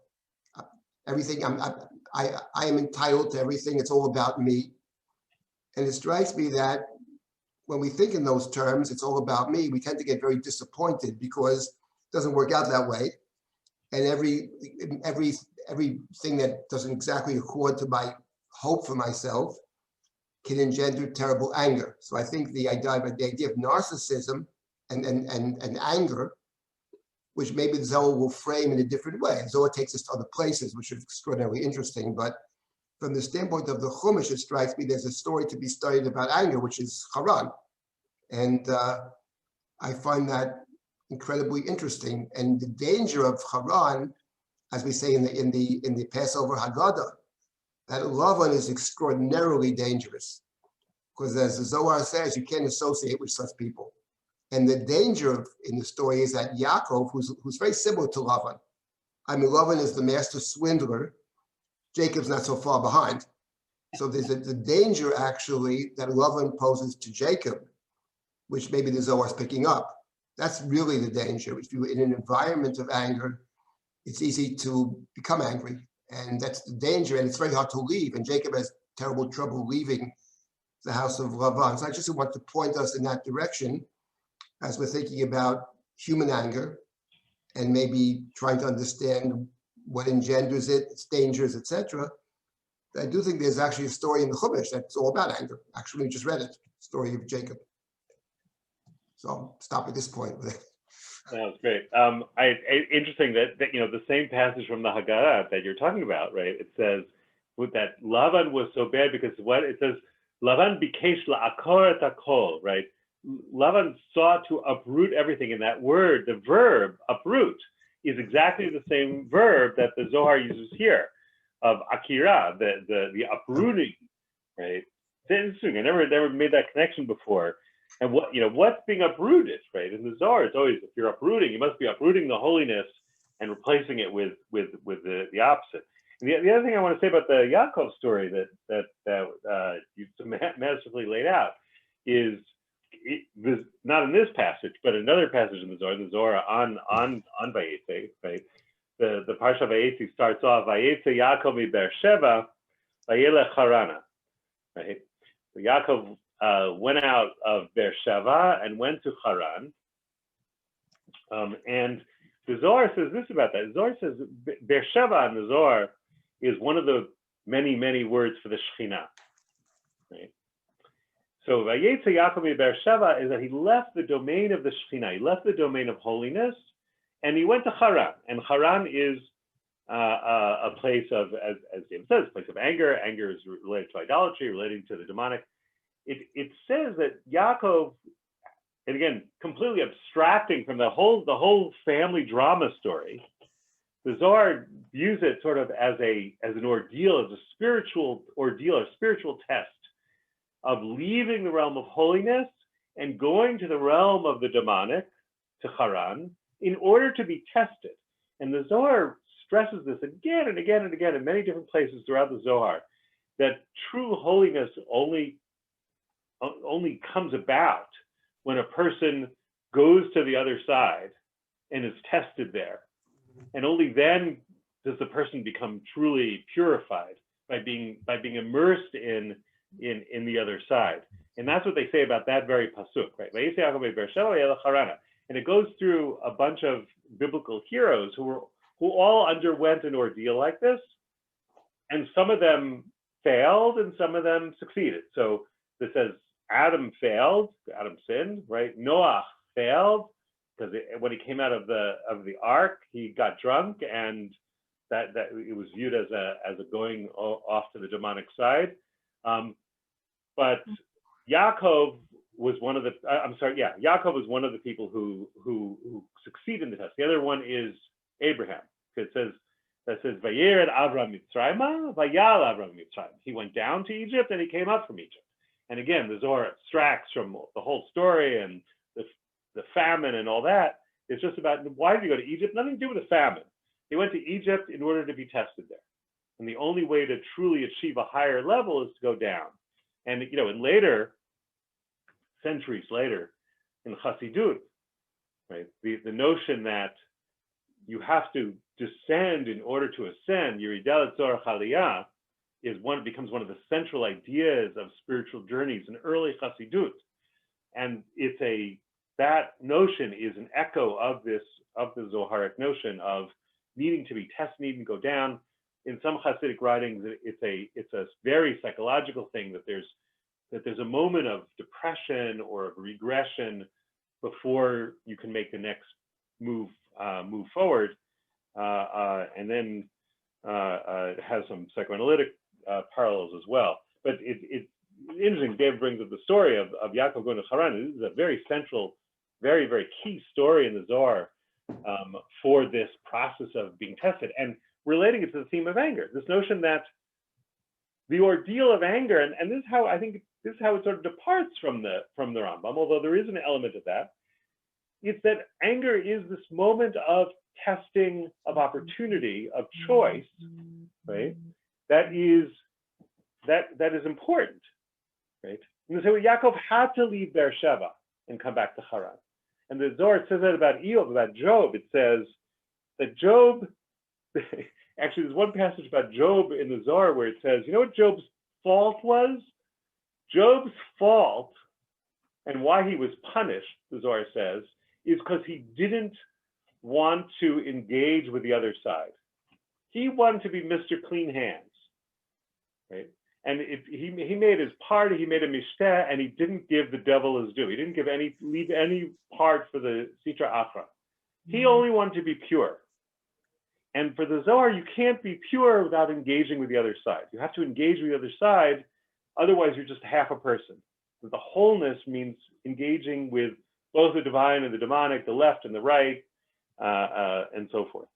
Everything, I am entitled to everything, it's all about me. And it strikes me that when we think in those terms, it's all about me, we tend to get very disappointed because it doesn't work out that way. And everything that doesn't exactly accord to my hope for myself can engender terrible anger. So I think the idea of narcissism and anger, which maybe the Zohar will frame in a different way. Zohar takes us to other places, which is extraordinarily interesting. But from the standpoint of the Chumash, it strikes me there's a story to be studied about anger, which is Haran. And I find that incredibly interesting. And the danger of Haran, as we say in the Passover Haggadah, that Lavan is extraordinarily dangerous. Because as the Zohar says, you can't associate with such people. And the danger in the story is that Yaakov, who's very similar to Lavan. I mean, Lavan is the master swindler. Jacob's not so far behind. So there's the danger, actually, that Lavan poses to Jacob, which maybe the Zohar is picking up. That's really the danger. If you're in an environment of anger, it's easy to become angry. And that's the danger. And it's very hard to leave. And Jacob has terrible trouble leaving the house of Lavan. So I just want to point us in that direction as we're thinking about human anger and maybe trying to understand what engenders it, its dangers, etc. I do think there's actually a story in the Chumash that's all about anger. Actually, we just read it, story of Jacob. So I'll stop at this point. That was great. Interesting that you know the same passage from the Haggadah that you're talking about, right? It says with that Lavan was so bad because what it says, Lavan bikesh la'akor et hakol, right? Lavan sought to uproot everything, and that word, the verb uproot, is exactly the same verb that the Zohar uses here of akira, the uprooting, right? It's interesting. I never made that connection before. And what's being uprooted, right? In the Zohar, it's always, if you're uprooting, you must be uprooting the holiness and replacing it with the opposite. And the other thing I want to say about the Yaakov story that you masterfully laid out is not in this passage, but another passage in the Zohar on Vayetze, right? The Parsha Vayetze starts off Vayetze Yaakov mi Beersheva Vayelech Harana, right? So Yaakov went out of Beersheva and went to Haran. And the Zohar says this about that. The Zohar says Beersheva in the Zohar is one of the many, many words for the Shekhinah, right? So Vayetze Yaakov mi Beersheva is that he left the domain of the Shekhinah, he left the domain of holiness, and he went to Haran. And Haran is a place of, as David says, a place of anger. Anger is related to idolatry, relating to the demonic. It says that Yaakov, and again, completely abstracting from the whole family drama story, the Zohar views it sort of as an ordeal, as a spiritual ordeal, a spiritual test of leaving the realm of holiness and going to the realm of the demonic, to Haran, in order to be tested. And the Zohar stresses this again and again and again in many different places throughout the Zohar, that true holiness only comes about when a person goes to the other side and is tested there. And only then does the person become truly purified by being immersed in the other side. And that's what they say about that very pasuk, right? And it goes through a bunch of biblical heroes who all underwent an ordeal like this, and some of them failed and some of them succeeded. So this says Adam failed, Adam sinned, right? Noah failed because when he came out of the ark, he got drunk, and that it was viewed as a going off to the demonic side. But Yaakov was one of the Yaakov was one of the people who succeed in the test. The other one is Abraham. It says Vayer et Avram Mitzrayma, Vayal Avram Mitzrayim. He went down to Egypt and he came up from Egypt. And again, the Zohar abstracts from the whole story and the famine and all that. It's just about, why did he go to Egypt? Nothing to do with the famine. He went to Egypt in order to be tested there. And the only way to truly achieve a higher level is to go down. And in later, centuries later, in Chassidut, right, the notion that you have to descend in order to ascend, Yeridah Tzorach Aliyah, becomes one of the central ideas of spiritual journeys in early Chassidut. And that notion is an echo of the Zoharic notion of needing to be tested, needing to go down. In some Hasidic writings, it's a very psychological thing that there's a moment of depression or of regression before you can make the next move forward, and then it has some psychoanalytic parallels as well. But it's interesting. David brings up the story of Yaakov going to Haran. This is a very central, very, very key story in the Zohar for this process of being tested, and relating it to the theme of anger. This notion that the ordeal of anger, and this is how it sort of departs from the Rambam, although there is an element of that. It's that anger is this moment of testing, of opportunity, of choice, right? That is important, right? And so Yaakov had to leave Beersheba and come back to Haran. And the Zohar says that about Eov, about Job. It says that Job, actually there's one passage about Job in the Zohar where it says, you know what Job's fault was? Job's fault, and why he was punished, the Zohar says, is because he didn't want to engage with the other side. He wanted to be Mr. Clean Hands, right? And he made his part, he made a mishteh, and he didn't give the devil his due. He didn't leave any part for the Sitra Achra. He only wanted to be pure. And for the Zohar, you can't be pure without engaging with the other side. You have to engage with the other side, otherwise you're just half a person. But the wholeness means engaging with both the divine and the demonic, the left and the right, and so forth.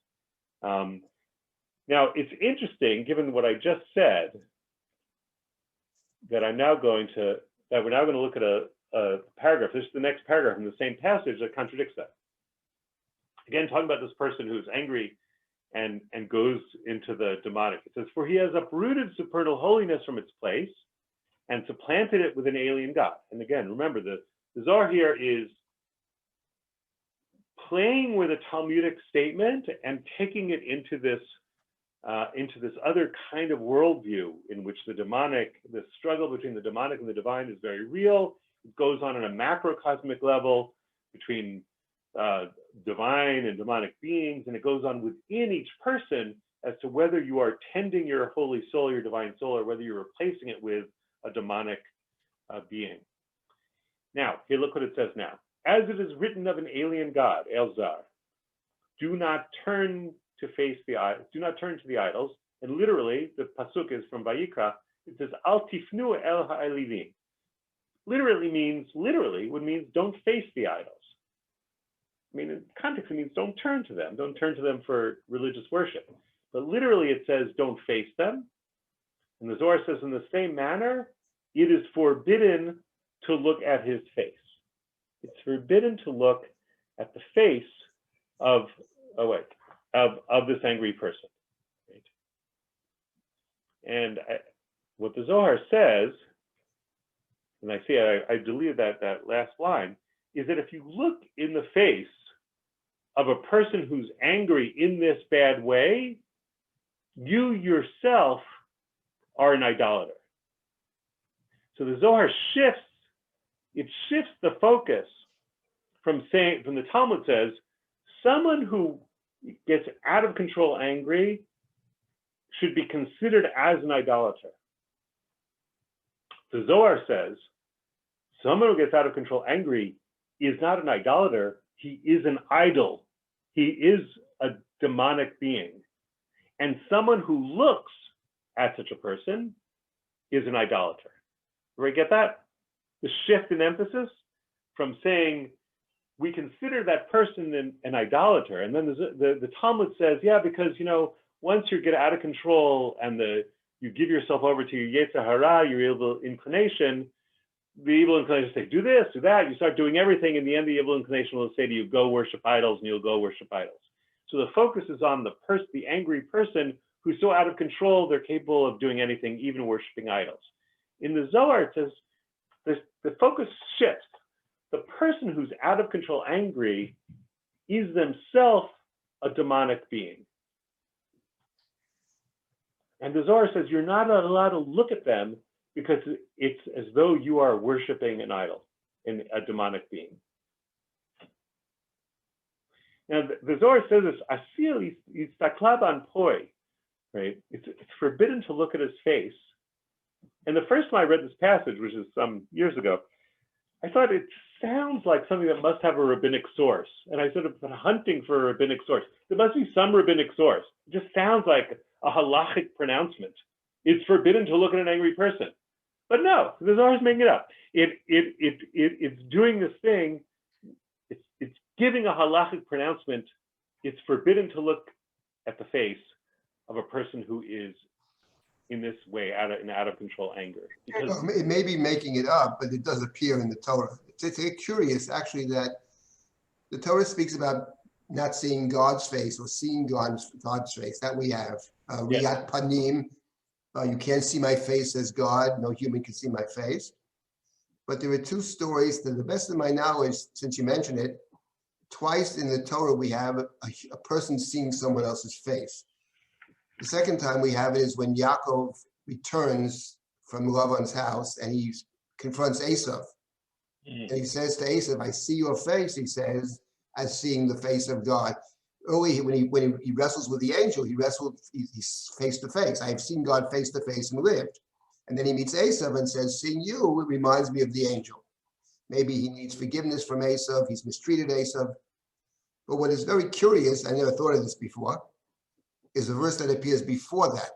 Now, it's interesting, given what I just said, that we're now going to look at a paragraph. This is the next paragraph in the same passage that contradicts that. Again, talking about this person who's angry and goes into the demonic. It says, for he has uprooted supernal holiness from its place and supplanted it with an alien God. And again, remember, the Zohar here is playing with a Talmudic statement and taking it into this other kind of worldview in which the struggle between the demonic and the divine is very real. It goes on a macrocosmic level between divine and demonic beings, and it goes on within each person as to whether you are tending your holy soul, your divine soul, or whether you're replacing it with a demonic being. Now, here, look what it says now. As it is written of an alien God, Elzar, do not turn to the idols. And literally, the pasuk is from Vayikra. It says, Al tifnu el ha'elivim. Literally would mean don't face the idols. I mean, in context, it means don't turn to them. Don't turn to them for religious worship. But literally, it says don't face them. And the Zohar says, in the same manner, it is forbidden to look at his face. It's forbidden to look at the face of this angry person. Right? And what the Zohar says, and I deleted that last line, is that if you look in the face of a person who's angry in this bad way, you yourself are an idolater. So the Zohar shifts the focus from the Talmud says, someone who gets out of control angry should be considered as an idolater. The Zohar says, someone who gets out of control angry is not an idolater, he is an idol. He is a demonic being. And someone who looks at such a person is an idolater. Do we get that? The shift in emphasis from saying we consider that person an idolater, and then the Talmud says, yeah, because once you get out of control and you give yourself over to your Yetzer Hara, your evil inclination, the evil inclination will say, do this, do that. You start doing everything. In the end, the evil inclination will say to you, go worship idols, and you'll go worship idols. So the focus is on the angry person who's so out of control, they're capable of doing anything, even worshiping idols. In the Zohar, it says, the focus shifts. The person who's out of control angry is themselves a demonic being. And the Zohar says you're not allowed to look at them because it's as though you are worshiping an idol, a demonic being. Now, the Zohar says this, Asil yistaklaban poi, right? It's forbidden to look at his face. And the first time I read this passage, which is some years ago, I thought it sounds like something that must have a rabbinic source. And I sort of been hunting for a rabbinic source. There must be some rabbinic source. It just sounds like a halachic pronouncement. It's forbidden to look at an angry person. But no, the Zohar is making it up. It's doing this thing. It's giving a halachic pronouncement. It's forbidden to look at the face of a person who is in this way, out of control anger. Because it may be making it up, but it does appear in the Torah. It's curious, actually, that the Torah speaks about not seeing God's face or seeing God's face. That we have. Riyat panim, you can't see my face as God. No human can see my face. But there are two stories, to the best of my knowledge, since you mentioned it, twice in the Torah we have a person seeing someone else's face. The second time we have it is when Yaakov returns from Lavan's house and he confronts Esav. And he says to Esav, I see your face, he says, as seeing the face of God. Early, when he wrestles with the angel, he's face to face. I have seen God face to face and lived. And then he meets Esav and says, seeing you, it reminds me of the angel. Maybe he needs forgiveness from Esav, he's mistreated Esav. But what is very curious, I never thought of this before, is a verse that appears before that.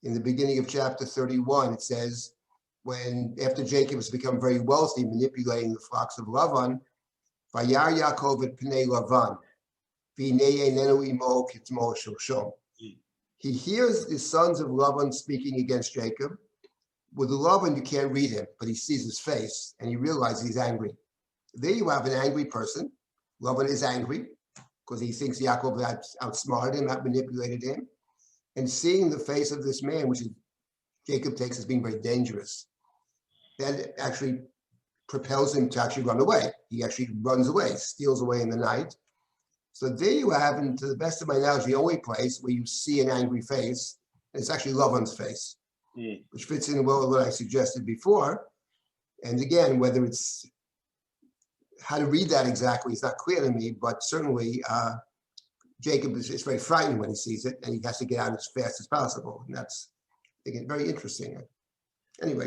In the beginning of chapter 31, it says, after Jacob has become very wealthy, manipulating the flocks of Lavan, Vayar Yaakov et Pnei Lavan, V'nei einenu imo kitmo shilshom. He hears the sons of Lavan speaking against Jacob. With Lavan, you can't read him, but he sees his face, and he realizes he's angry. There you have an angry person. Lavan is angry, because he thinks Yaakov outsmarted him, outmanipulated him. And seeing the face of this man, which Jacob takes as being very dangerous, that actually propels him to actually run away. He actually runs away, steals away in the night. So there you have, and to the best of my knowledge, the only place where you see an angry face, and it's actually Lavan's face, which fits in well with what I suggested before. And again, whether it's how to read that exactly is not clear to me, but certainly Jacob is very frightened when he sees it, and he has to get out as fast as possible. And that's, again, very interesting. Anyway.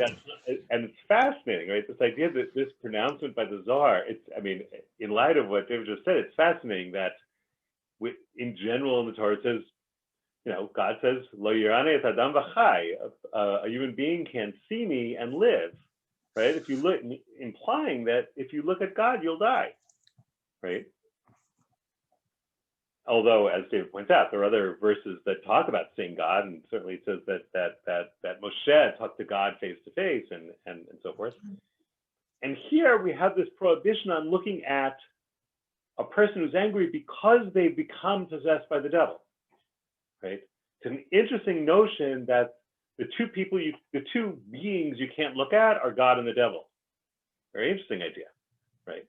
And it's fascinating, right? This idea that this pronouncement by the Zohar, in light of what David just said, it's fascinating that in general in the Torah it says, God says, Lo yirane et adam v'chai, a human being can't see me and live. Right? If you look, implying that if you look at God, you'll die, right? Although, as David points out, there are other verses that talk about seeing God, and certainly it says that Moshe talked to God face to face, and so forth. And here we have this prohibition on looking at a person who's angry because they become possessed by the devil, right? It's an interesting notion that the two beings you can't look at are God and the devil. Very interesting idea, right?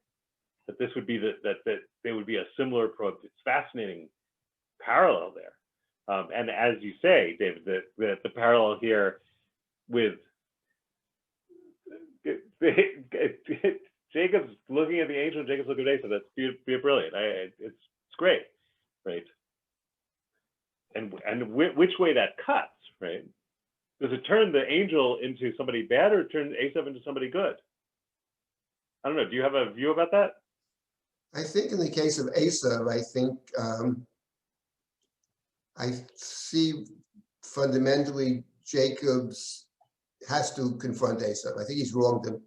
that this would be that there would be a similar approach. It's fascinating parallel there. And as you say, David, the parallel here with Jacob's looking at the angel, Jacob's looking at Esau. That's brilliant. It's great, right? And which way that cuts, right? Does it turn the angel into somebody bad or turn Esau into somebody good? I don't know. Do you have a view about that? I think in the case of Esau, I think I see fundamentally Jacob's has to confront Esau. I think he's wronged him.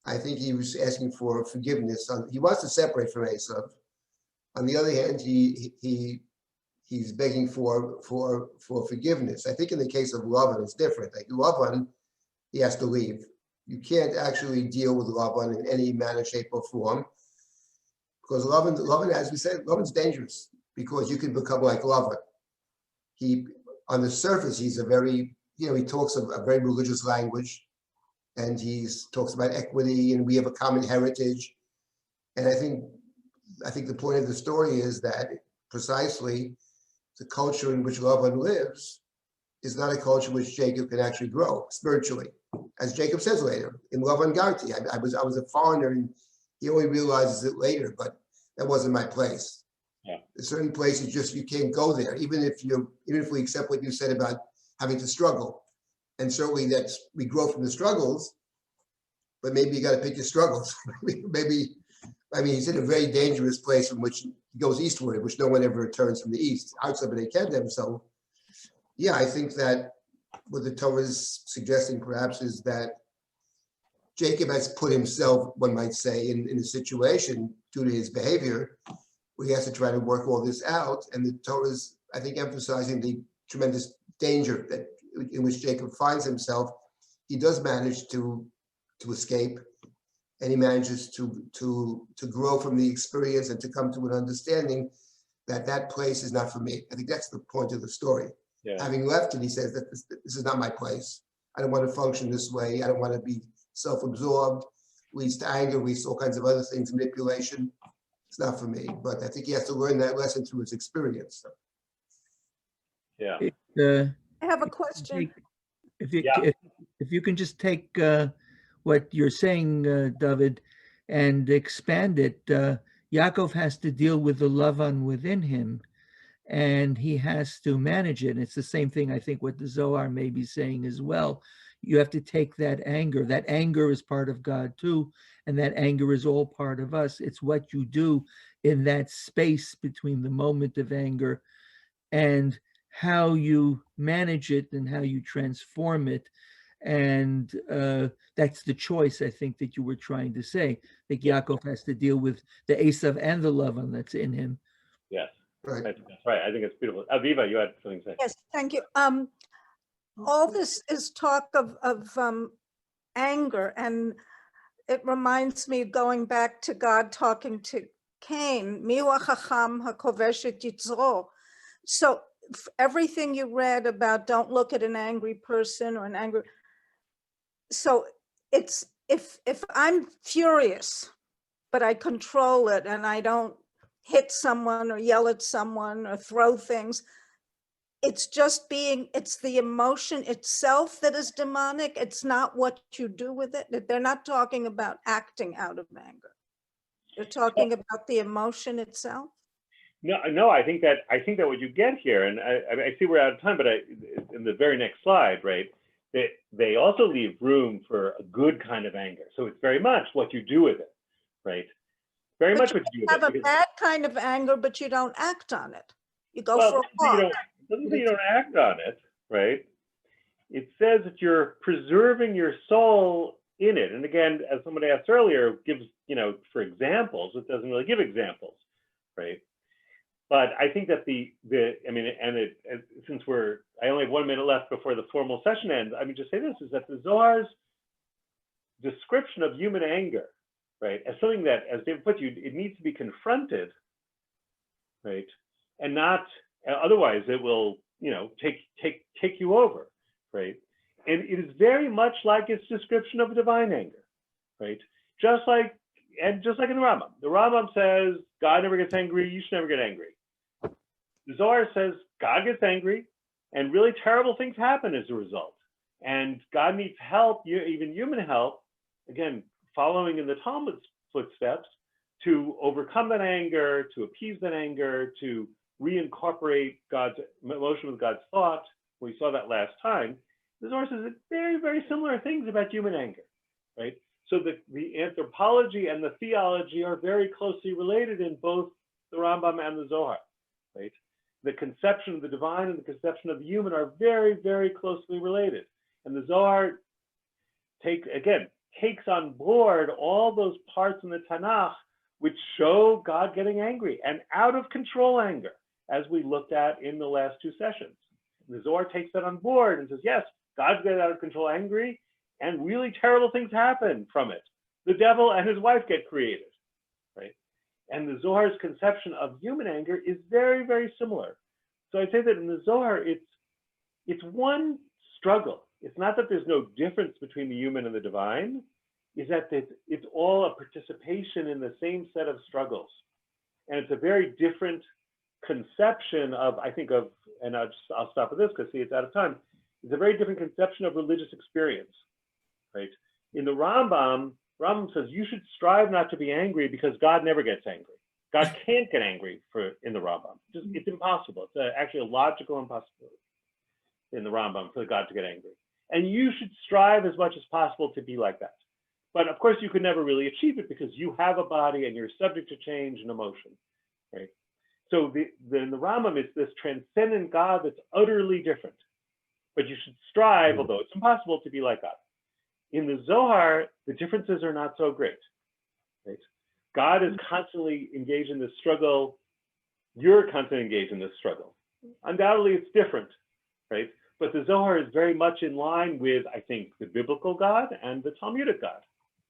I think he was asking for forgiveness. He wants to separate from Esau. On the other hand, he's begging for forgiveness. I think in the case of Lavan, it's different. Like Lavan, he has to leave. You can't actually deal with Lavan in any manner, shape, or form, because Lavan, as we said, Lavan's dangerous because you can become like Lavan. He, on the surface, he's a very, he talks a very religious language, and he talks about equity, and we have a common heritage. And I think the point of the story is that precisely the culture in which Lavan lives is not a culture in which Jacob can actually grow spiritually. As Jacob says later, in Lavan Garti, I was a foreigner, and he only realizes it later, but that wasn't my place. Yeah. In certain places, just you can't go there, even if we accept what you said about having to struggle. And certainly we grow from the struggles, but maybe you got to pick your struggles. He's in a very dangerous place from which he goes eastward, which no one ever returns from the east, outside of the condemn. So, yeah, I think that what the Torah is suggesting perhaps is that Jacob has put himself, one might say, in a situation due to his behavior where he has to try to work all this out. And the Torah is, I think, emphasizing the tremendous danger in which Jacob finds himself. He does manage to escape, and he manages to grow from the experience and to come to an understanding that place is not for me. I think that's the point of the story. Yeah. Having left it, he says that this is not my place. I don't want to function this way. I don't want to be self-absorbed, leads to anger, leads to all kinds of other things, manipulation. It's not for me. But I think he has to learn that lesson through his experience. Yeah. I have a question. If you can just take what you're saying, David, and expand it. Yaakov has to deal with the Lavan within him, and he has to manage it. And it's the same thing, I think, what the Zohar may be saying as well. You have to take that anger. That anger is part of God too, and that anger is all part of us. It's what you do in that space between the moment of anger and how you manage it and how you transform it. And that's the choice, I think, that you were trying to say, that Yaakov has to deal with the Esav and the Lavan that's in him. Yes, Right. that's right. I think it's beautiful. Aviva, you had something to say. Yes, thank you. All this is talk of anger, and it reminds me, going back to God talking to Cain, Miwa chacham hakovesh et yitzro. So everything you read about don't look at an angry person or an angry. So it's if I'm furious, but I control it and I don't hit someone or yell at someone or throw things, it's the emotion itself that is demonic. It's not what you do with it. They're not talking about acting out of anger. They're talking about the emotion itself. No, I think that what you get here, and I see we're out of time, but in the very next slide, right, they also leave room for a good kind of anger. So it's very much what you do with it, right? Very much what you do with it. Have a bad kind of anger, but you don't act on it. You go for a walk. It doesn't say you don't act on it, right? It says that you're preserving your soul in it. And again, as somebody asked earlier, gives, for examples, it doesn't really give examples, right? But I think that since I only have 1 minute left before the formal session ends, I mean, just say this, is that the Zohar's description of human anger, right, as something that, as David put you, it needs to be confronted, right, and not, otherwise it will, take you over, right? And it is very much like its description of divine anger, right? Just like and just like in the Rambam says, God never gets angry, you should never get angry. The Zohar says, God gets angry, and really terrible things happen as a result. And God needs help, even human help, again, following in the Talmud's footsteps, to overcome that anger, to appease that anger, to reincorporate God's emotion with God's thought. We saw that last time. The Zohar says very, very similar things about human anger, right? So the anthropology and the theology are very closely related in both the Rambam and the Zohar, right? The conception of the divine and the conception of the human are very, very closely related. And the Zohar takes on board all those parts in the Tanakh which show God getting angry and out of control anger, as we looked at in the last two sessions. And the Zohar takes that on board and says, yes, God's getting out of control angry, and really terrible things happen from it. The devil and his wife get created, right? And the Zohar's conception of human anger is very, very similar. So I'd say that in the Zohar, it's one struggle. It's not that there's no difference between the human and the divine, is that it's all a participation in the same set of struggles. And it's a very different conception of, I think of, and I'll stop with this because see, it's out of time. It's a very different conception of religious experience, right? In the Rambam says you should strive not to be angry because God never gets angry. God can't get angry in the Rambam. It's impossible. It's actually a logical impossibility in the Rambam for God to get angry. And you should strive as much as possible to be like that. But of course, you could never really achieve it because you have a body and you're subject to change and emotion, right? So in the Rambam, it's this transcendent God that's utterly different. But you should strive, although it's impossible, to be like God. In the Zohar, the differences are not so great, right? God is constantly engaged in this struggle. You're constantly engaged in this struggle. Undoubtedly, it's different, right? But the Zohar is very much in line with, I think, the biblical God and the Talmudic God,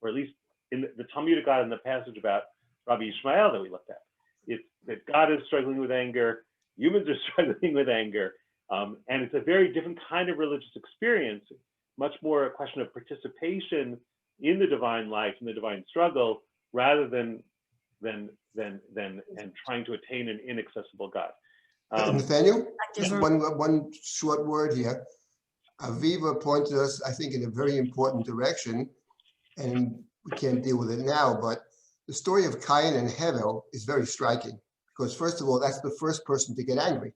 or at least in the Talmudic God in the passage about Rabbi Ishmael that we looked at. It's that God is struggling with anger, humans are struggling with anger, and it's a very different kind of religious experience, much more a question of participation in the divine life, in the divine struggle, rather than trying to attain an inaccessible God. Nathaniel, just one short word here. Aviva pointed us, I think, in a very important direction, and we can't deal with it now, but the story of Cain and Hevel is very striking, because first of all, that's the first person to get angry.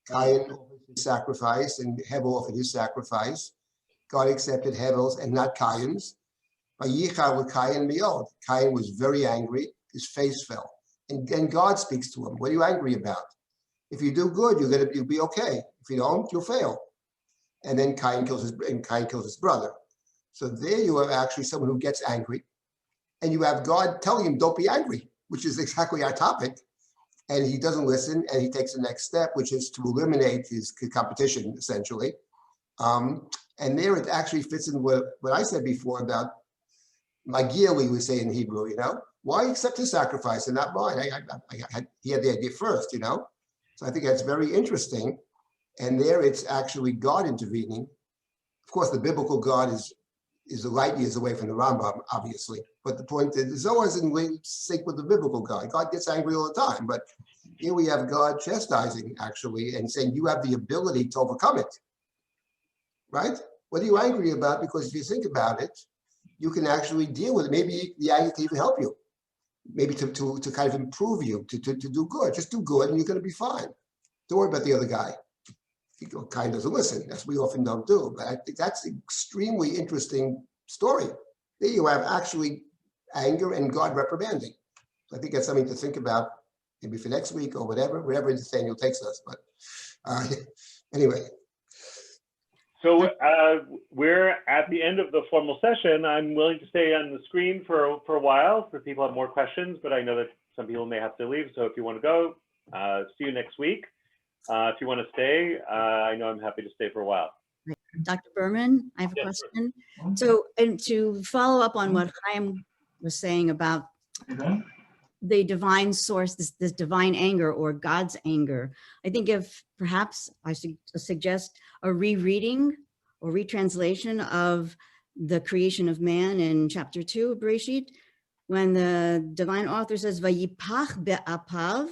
Cain offered his sacrifice and Hevel offered his sacrifice. God accepted Hevel's and not Cain's. Vayichar with Cain miyod. Cain was very angry, his face fell. And then God speaks to him, what are you angry about? If you do good, you'll be okay. If you don't, you'll fail. And then Cain kills his brother. So there you have actually someone who gets angry, and you have God telling him, don't be angry, which is exactly our topic. And he doesn't listen, and he takes the next step, which is to eliminate his competition, essentially. And there it actually fits in with what I said before about Magia, we would say in Hebrew, why accept his sacrifice and not mine? He had the idea first, So I think that's very interesting. And there it's actually God intervening. Of course, the biblical God is light years away from the Rambam, obviously. But the point is, the Zohar is in sync with the biblical God. God gets angry all the time, but here we have God chastising, actually, and saying, you have the ability to overcome it, right? What are you angry about? Because if you think about it, you can actually deal with it. Maybe the anger can even help you, maybe to kind of improve you, to do good. Just do good and you're going to be fine. Don't worry about the other guy. He kind of doesn't listen, as we often don't do. But I think that's an extremely interesting story. There you have actually anger and God reprimanding. So I think that's something to think about, maybe for next week or whatever, wherever Nathaniel takes us. But anyway. So we're at the end of the formal session. I'm willing to stay on the screen for a while if people have more questions, but I know that some people may have to leave. So if you want to go, see you next week. If you want to stay, I know I'm happy to stay for a while. Dr. Berman, I have a question. So, and to follow up on what Chaim was saying about the divine source, this divine anger or God's anger, I think if perhaps I suggest a rereading or retranslation of the creation of man in chapter 2 of Bereshit, when the divine author says vayipach be'apav,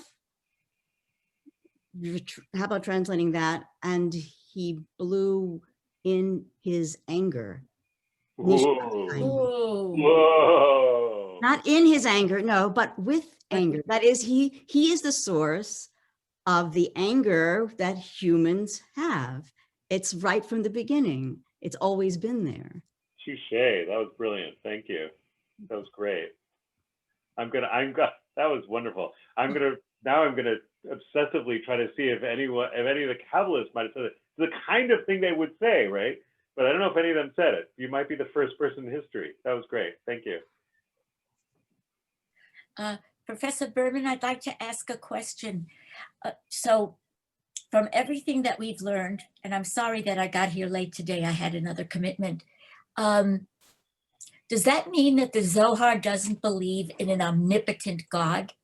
how about translating that? And he blew in his anger. Whoa. Whoa. Not in his anger, no, but with anger. That is, he is the source of the anger that humans have. It's right from the beginning. It's always been there. Touche. That was brilliant. Thank you. That was great. That was wonderful. I'm gonna obsessively try to see if any of the Kabbalists might have said it. It's the kind of thing they would say, right? But I don't know if any of them said it. You might be the first person in history. That was great. Thank you. Professor Berman, I'd like to ask a question. So from everything that we've learned, and I'm sorry that I got here late today, I had another commitment. Does that mean that the Zohar doesn't believe in an omnipotent God?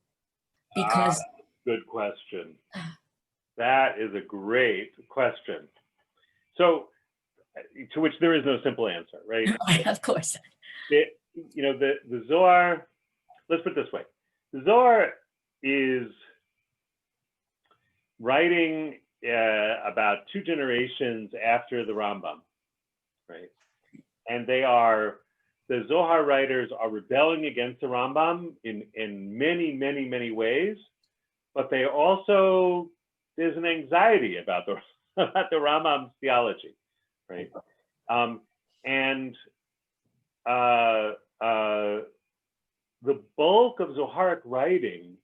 Because good question. That is a great question. So, to which there is no simple answer, right? Of course. The Zohar, let's put it this way. The Zohar is writing about 2 generations after the Rambam, right? And the Zohar writers are rebelling against the Rambam in many, many, many ways, but they also, there's an anxiety about the Rambam's theology, right? The bulk of Zoharic writing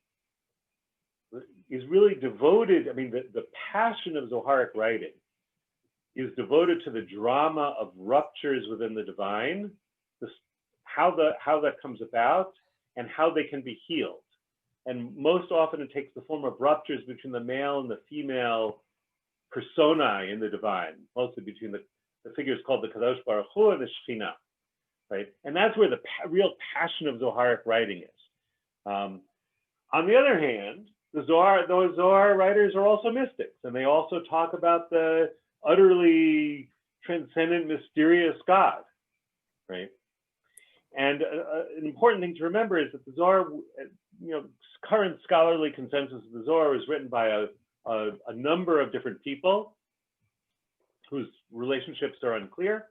is really devoted, the passion of Zoharic writing is devoted to the drama of ruptures within the divine, how that comes about, and how they can be healed. And most often it takes the form of ruptures between the male and the female personae in the divine, mostly between the figures called the Kadosh Baruch Hu and the Shekhinah, right? And that's where the real passion of Zoharic writing is. On the other hand, those Zohar writers are also mystics, and they also talk about the utterly transcendent, mysterious God, right? And an important thing to remember is that the Zohar, current scholarly consensus of the Zohar is written by a number of different people whose relationships are unclear.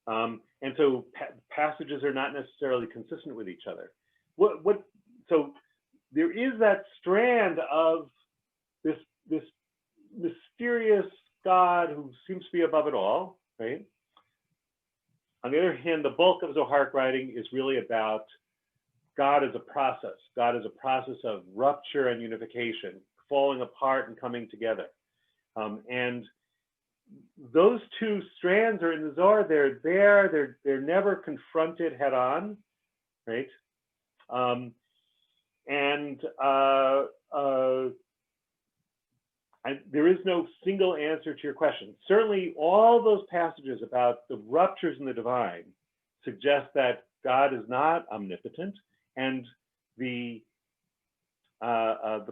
And so passages are not necessarily consistent with each other. So there is that strand of this mysterious God who seems to be above it all, right? On the other hand, the bulk of Zoharic writing is really about God as a process. God as a process of rupture and unification, falling apart and coming together. And those 2 strands are in the Zohar. They're there. They're never confronted head on, right? There is no single answer to your question. Certainly, all those passages about the ruptures in the divine suggest that God is not omnipotent, and the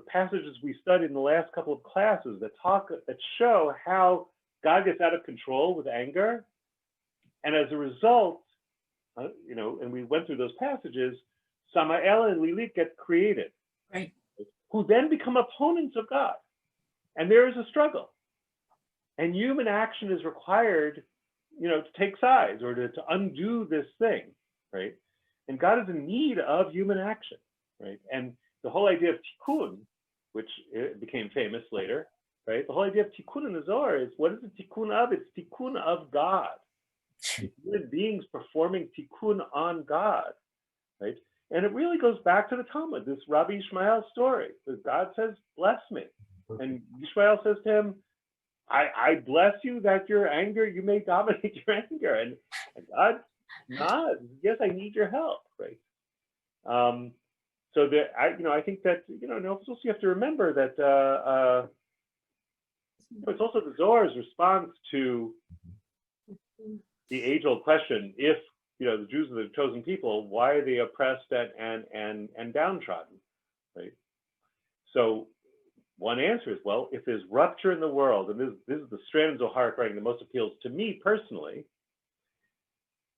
passages we studied in the last couple of classes that show how God gets out of control with anger, and as a result, and we went through those passages, Sama'el and Lilith get created, right? Who then become opponents of God. And there is a struggle, and human action is required, to take sides or to undo this thing, right? And God is in need of human action, right? And the whole idea of tikkun, which became famous later, right? The whole idea of tikkun in the Zohar is, what is the tikkun of? It's tikkun of God. Human beings performing tikkun on God, right? And it really goes back to the Talmud, this Rabbi Ishmael story, where God says, bless me. And Ishmael says to him, I bless you that your anger, you may dominate your anger. And God nods, yes, I need your help, right? So that I think that, also you have to remember that it's also the Zohar's response to the age-old question, if the Jews are the chosen people, why are they oppressed and downtrodden, right? So one answer is, well, if there's rupture in the world, and this is the strand of Zoharic writing that most appeals to me personally,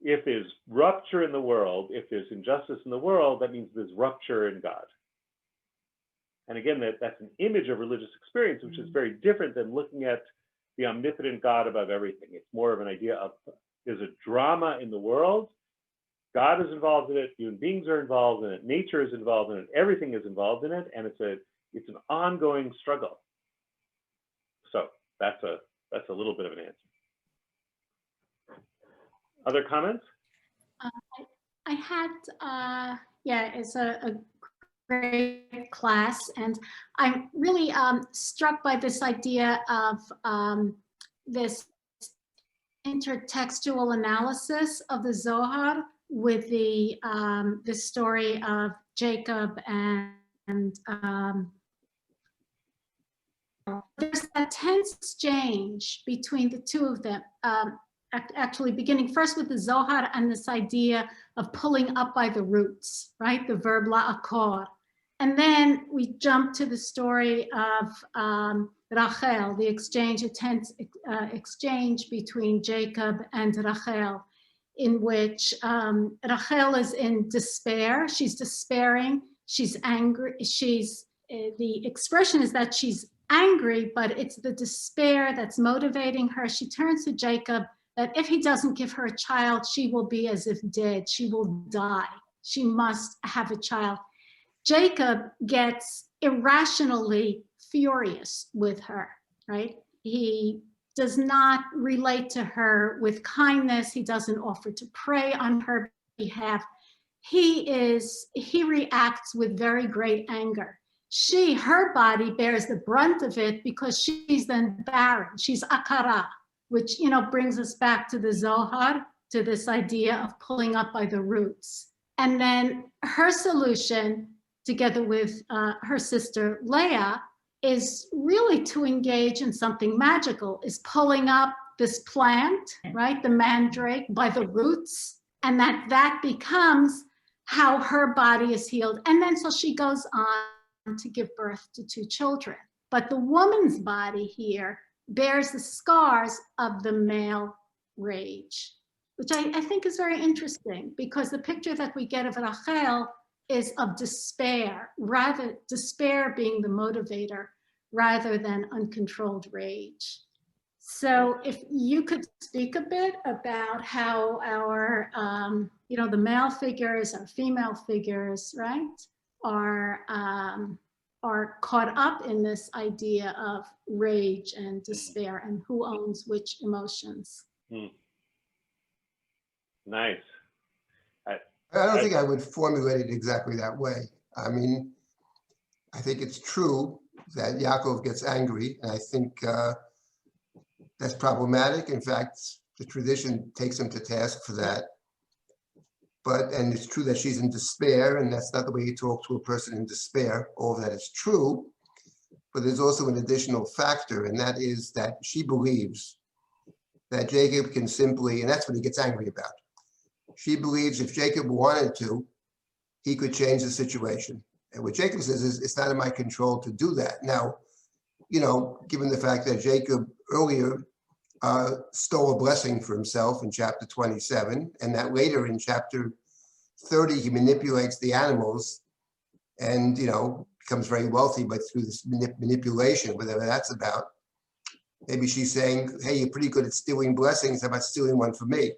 if there's rupture in the world, if there's injustice in the world, that means there's rupture in God. And again, that's an image of religious experience, which is very different than looking at the omnipotent God above everything. It's more of an idea of there's a drama in the world. God is involved in it. Human beings are involved in it. Nature is involved in it. Everything is involved in it, and it's an ongoing struggle. So that's a little bit of an answer. Other comments? I had, yeah, it's a great class, and I'm really struck by this idea of this intertextual analysis of the Zohar with the story of Jacob and there's a tense exchange between the two of them. Actually beginning first with the Zohar and this idea of pulling up by the roots, right? The verb la'akor. And then we jump to the story of Rachel, the exchange, a tense exchange between Jacob and Rachel, in which Rachel is in despair. She's despairing, she's angry, the expression is that she's angry, but it's the despair that's motivating her. She turns to Jacob that if he doesn't give her a child, she will be as if dead. She will die. She must have a child. Jacob gets irrationally furious with her, right? He does not relate to her with kindness. He doesn't offer to pray on her behalf. He reacts with very great anger. Her body bears the brunt of it because she's then barren. She's akara, which, brings us back to the Zohar, to this idea of pulling up by the roots. And then her solution, together with her sister Leah, is really to engage in something magical, is pulling up this plant, right, the mandrake, by the roots, and that becomes how her body is healed. And then so she goes on to give birth to 2 children. But the woman's body here bears the scars of the male rage, which I think is very interesting, because the picture that we get of Rachel is of despair, despair being the motivator rather than uncontrolled rage. So if you could speak a bit about how our, the male figures and female figures, right, are caught up in this idea of rage and despair and who owns which emotions. Nice. I don't think I would formulate it exactly that way. I mean, I think it's true that Yaakov gets angry, and I think that's problematic. In fact, the tradition takes him to task for that. And it's true that she's in despair, and that's not the way you talk to a person in despair. All of that is true, but there's also an additional factor, and that is that she believes that Jacob can simply, and that's what he gets angry about. She believes if Jacob wanted to, he could change the situation. And what Jacob says is, it's not in my control to do that. Now, given the fact that Jacob earlier stole a blessing for himself in chapter 27, and that later in chapter 30, he manipulates the animals and, becomes very wealthy, but through this manipulation, whatever that's about. Maybe she's saying, hey, you're pretty good at stealing blessings. How about stealing one for me?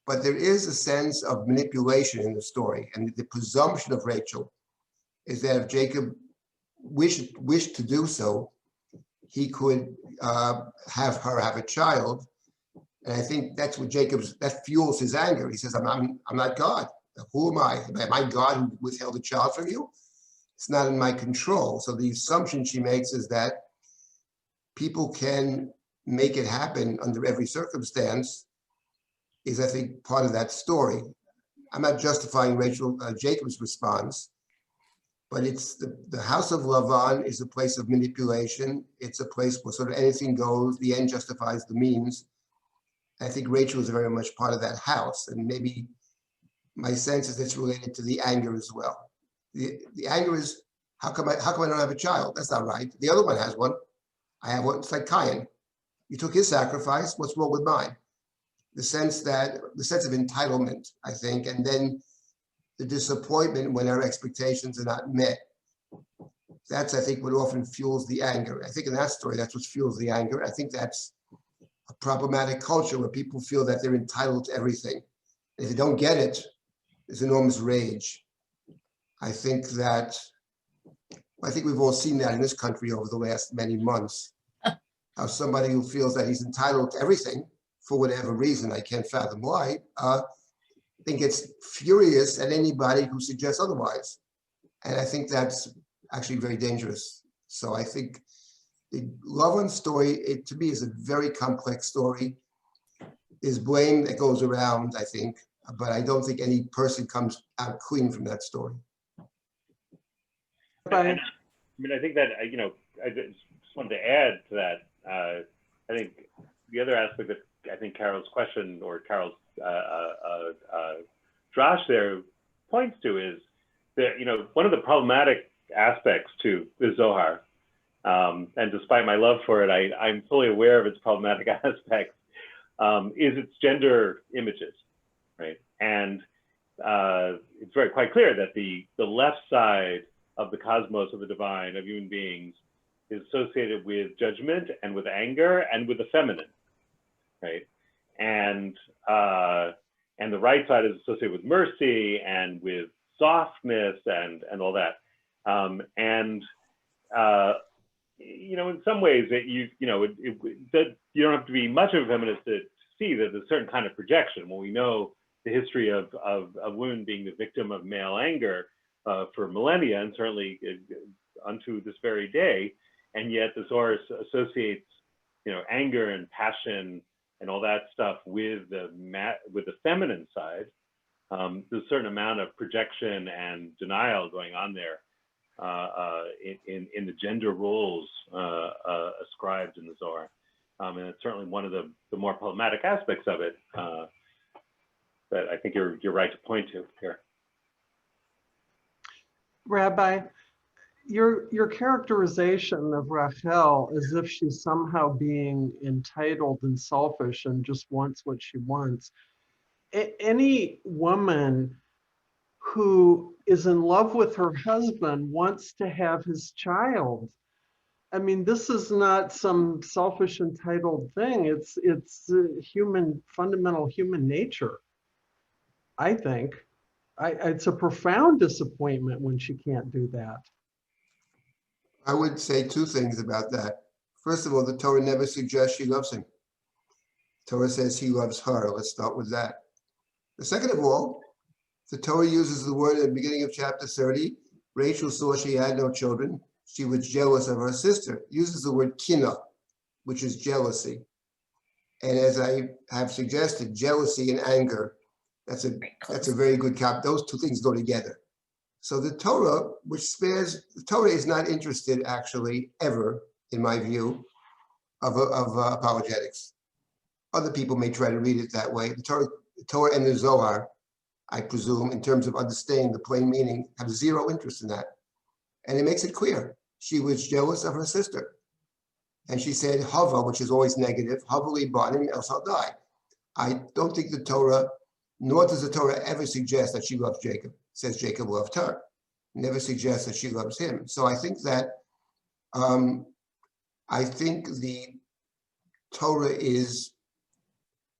But there is a sense of manipulation in the story. And the presumption of Rachel is that if Jacob wished to do so, he could have her have a child. And I think that's what that fuels his anger. He says, I'm not God. Who am I? Am I God who withheld a child from you? It's not in my control. So the assumption she makes is that people can make it happen under every circumstance is, I think, part of that story. I'm not justifying Jacob's response, but it's the house of Lavan is a place of manipulation. It's a place where sort of anything goes, the end justifies the means. I think Rachel is very much part of that house, and maybe my sense is it's related to the anger as well. The anger is, how come I don't have a child? That's not right. The other one has one. I have one. It's like Cain. You took his sacrifice. What's wrong with mine? the sense of entitlement, I think, and then the disappointment when our expectations are not met. That's, I think, what often fuels the anger. I think in that story, that's what fuels the anger. I think that's a problematic culture where people feel that they're entitled to everything. If they don't get it, there's enormous rage. I think we've all seen that in this country over the last many months. How somebody who feels that he's entitled to everything for whatever reason, I can't fathom why, then gets furious at anybody who suggests otherwise. And I think that's actually very dangerous. So I think the Loveland story, to me, is a very complex story. There's blame that goes around, I think, but I don't think any person comes out clean from that story. I mean, I think that, I just wanted to add to that. I think the other aspect that I think Carol's question or Carol's drash there points to is that, one of the problematic aspects to the Zohar, and despite my love for it, I'm fully aware of its problematic aspects, is its gender images, right? And it's quite clear that the left side of the cosmos, of the divine, of human beings, is associated with judgment and with anger and with the feminine, right? And the right side is associated with mercy and with softness and all that. In some ways that you don't have to be much of a feminist to see that there's a certain kind of projection. When we know the history of women being the victim of male anger for millennia, and certainly unto this very day, and yet the Zohar associates, anger and passion and all that stuff with the feminine side. There's a certain amount of projection and denial going on there in the gender roles ascribed in the Zohar, and it's certainly one of the more problematic aspects of it that I think you're right to point to here. Rabbi, your characterization of Rachel as if she's somehow being entitled and selfish and just wants what she wants. Any woman who is in love with her husband wants to have his child. I mean, this is not some selfish, entitled thing. It's fundamental human nature, I think. It's a profound disappointment when she can't do that. I would say two things about that. First of all, the Torah never suggests she loves him. The Torah says he loves her. Let's start with that. The second of all, the Torah uses the word at the beginning of chapter 30. Rachel saw she had no children. She was jealous of her sister. It uses the word kina, which is jealousy. And as I have suggested, jealousy and anger, that's a very good those two things go together. So the Torah, the Torah is not interested actually ever, in my view, of apologetics. Other people may try to read it that way. The Torah and the Zohar, I presume, in terms of understanding the plain meaning, have zero interest in that. And it makes it clear. She was jealous of her sister. And she said, Hava, which is always negative, Hava li banim, else I'll die. I don't think the Torah, nor does the Torah ever suggest that she loves Jacob. It says Jacob loved her. It never suggests that she loves him. So I think that, the Torah is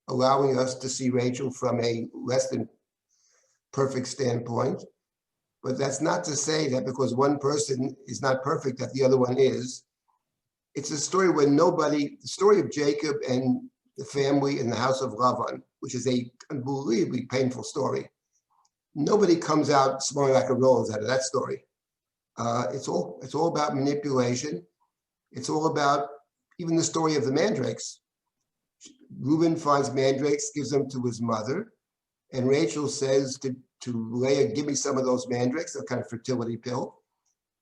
allowing us to see Rachel from a less than perfect standpoint. But that's not to say that because one person is not perfect, that the other one is. It's a story where the story of Jacob and the family in the house of Lavan, which is a unbelievably painful story. Nobody comes out smelling like a rose out of that story. It's all about manipulation. It's all about even the story of the mandrakes. Reuben finds mandrakes, gives them to his mother, and Rachel says to Leah, give me some of those mandrakes, a kind of fertility pill.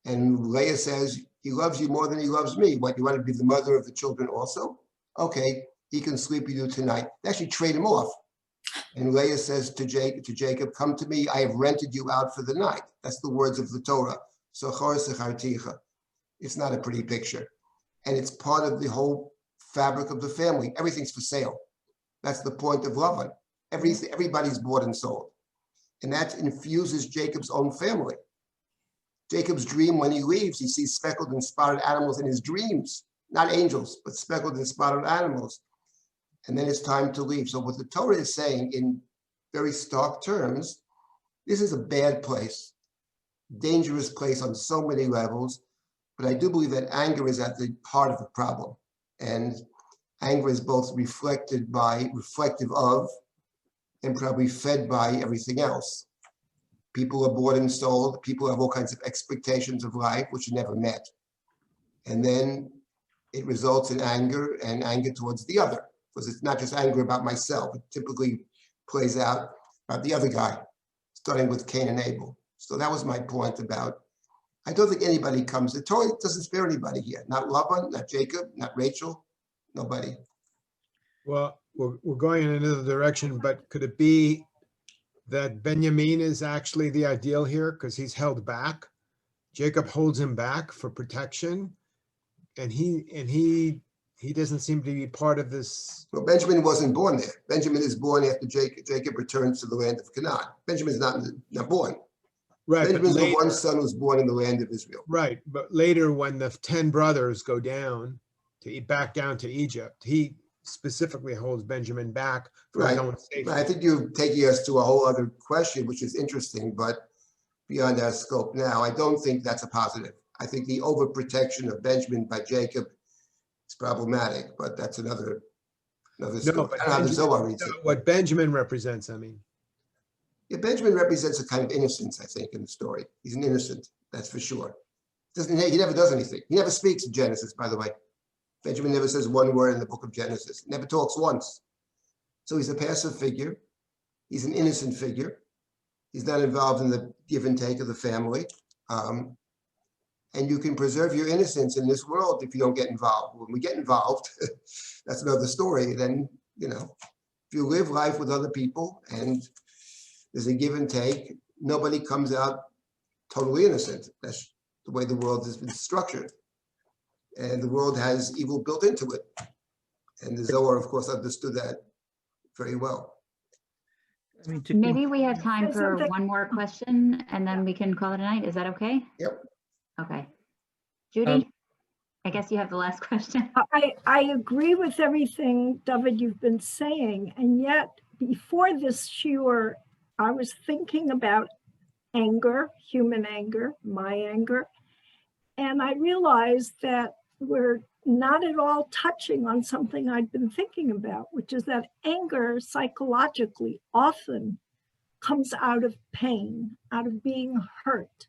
And Leah says, he loves you more than he loves me. What, you want to be the mother of the children also? Okay, he can sleep with you tonight. They actually trade him off. And Leah says to Jacob, come to me, I have rented you out for the night. That's the words of the Torah. Zohar secharticha. It's not a pretty picture. And it's part of the whole fabric of the family. Everything's for sale. That's the point of Lavan. Everybody's bought and sold. And that infuses Jacob's own family. Jacob's dream, when he leaves, he sees speckled and spotted animals in his dreams, not angels, but speckled and spotted animals. And then it's time to leave. So what the Torah is saying in very stark terms, this is a bad place, dangerous place on so many levels. But I do believe that anger is at the heart of the problem. And anger is both reflective of, and probably fed by everything else. People are bought and sold. People have all kinds of expectations of life, which are never met. And then it results in anger, and anger towards the other, because it's not just anger about myself. It typically plays out about the other guy, starting with Cain and Abel. So that was my point about, I don't think anybody comes, the Torah doesn't spare anybody here. Not Laban, not Jacob, not Rachel, nobody. Well, we're going in another direction, but could it be that Benjamin is actually the ideal here because he's held back? Jacob holds him back for protection, and he doesn't seem to be part of this. Well, Benjamin wasn't born there. Benjamin is born after Jacob returns to the land of Canaan. Benjamin's not born. Right. Benjamin's the one son who's born in the land of Israel. Right, but later when the 10 brothers go down back down to Egypt, he specifically holds Benjamin back for his own safety. I think you're taking us to a whole other question, which is interesting, but beyond our scope now. I don't think that's a positive. I think the overprotection of Benjamin by Jacob is problematic, but that's another story. I don't know how the Zohar reads it. What Benjamin represents, I mean. Yeah, Benjamin represents a kind of innocence, I think, in the story. He's an innocent, that's for sure. He never does anything. He never speaks in Genesis, by the way. Benjamin never says one word in the book of Genesis, never talks once. So he's a passive figure. He's an innocent figure. He's not involved in the give and take of the family. And you can preserve your innocence in this world if you don't get involved. When we get involved, that's another story. Then, if you live life with other people and there's a give and take, nobody comes out totally innocent. That's the way the world has been structured. And the world has evil built into it. And the Zohar, of course, understood that very well. I mean, Maybe we have time for one more question and then we can call it a night. Is that okay? Yep. Okay. Judy, I guess you have the last question. I agree with everything, David, you've been saying. And yet, before this shiur, I was thinking about anger, human anger, my anger. And I realized that we're not at all touching on something I'd been thinking about, which is that anger psychologically often comes out of pain, out of being hurt.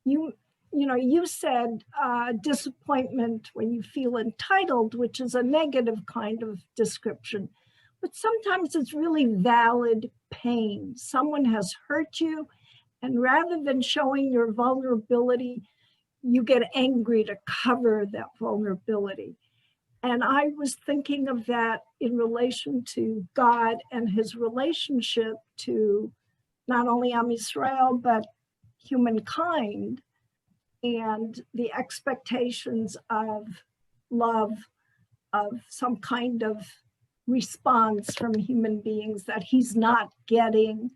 You said disappointment when you feel entitled, which is a negative kind of description, but sometimes it's really valid pain. Someone has hurt you, and rather than showing your vulnerability, you get angry to cover that vulnerability. And I was thinking of that in relation to God and his relationship to not only Am Yisrael, but humankind, and the expectations of love, of some kind of response from human beings that he's not getting.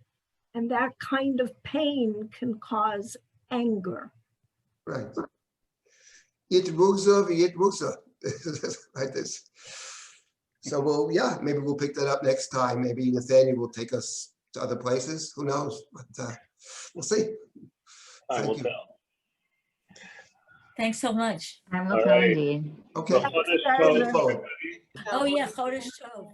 And that kind of pain can cause anger. Right. It ruxa. Like this. So maybe we'll pick that up next time. Maybe Nathaniel will take us to other places. Who knows? But we'll see. I will tell. Thanks so much. I will tell indeed. Okay. Oh yeah, Chodesh Tov.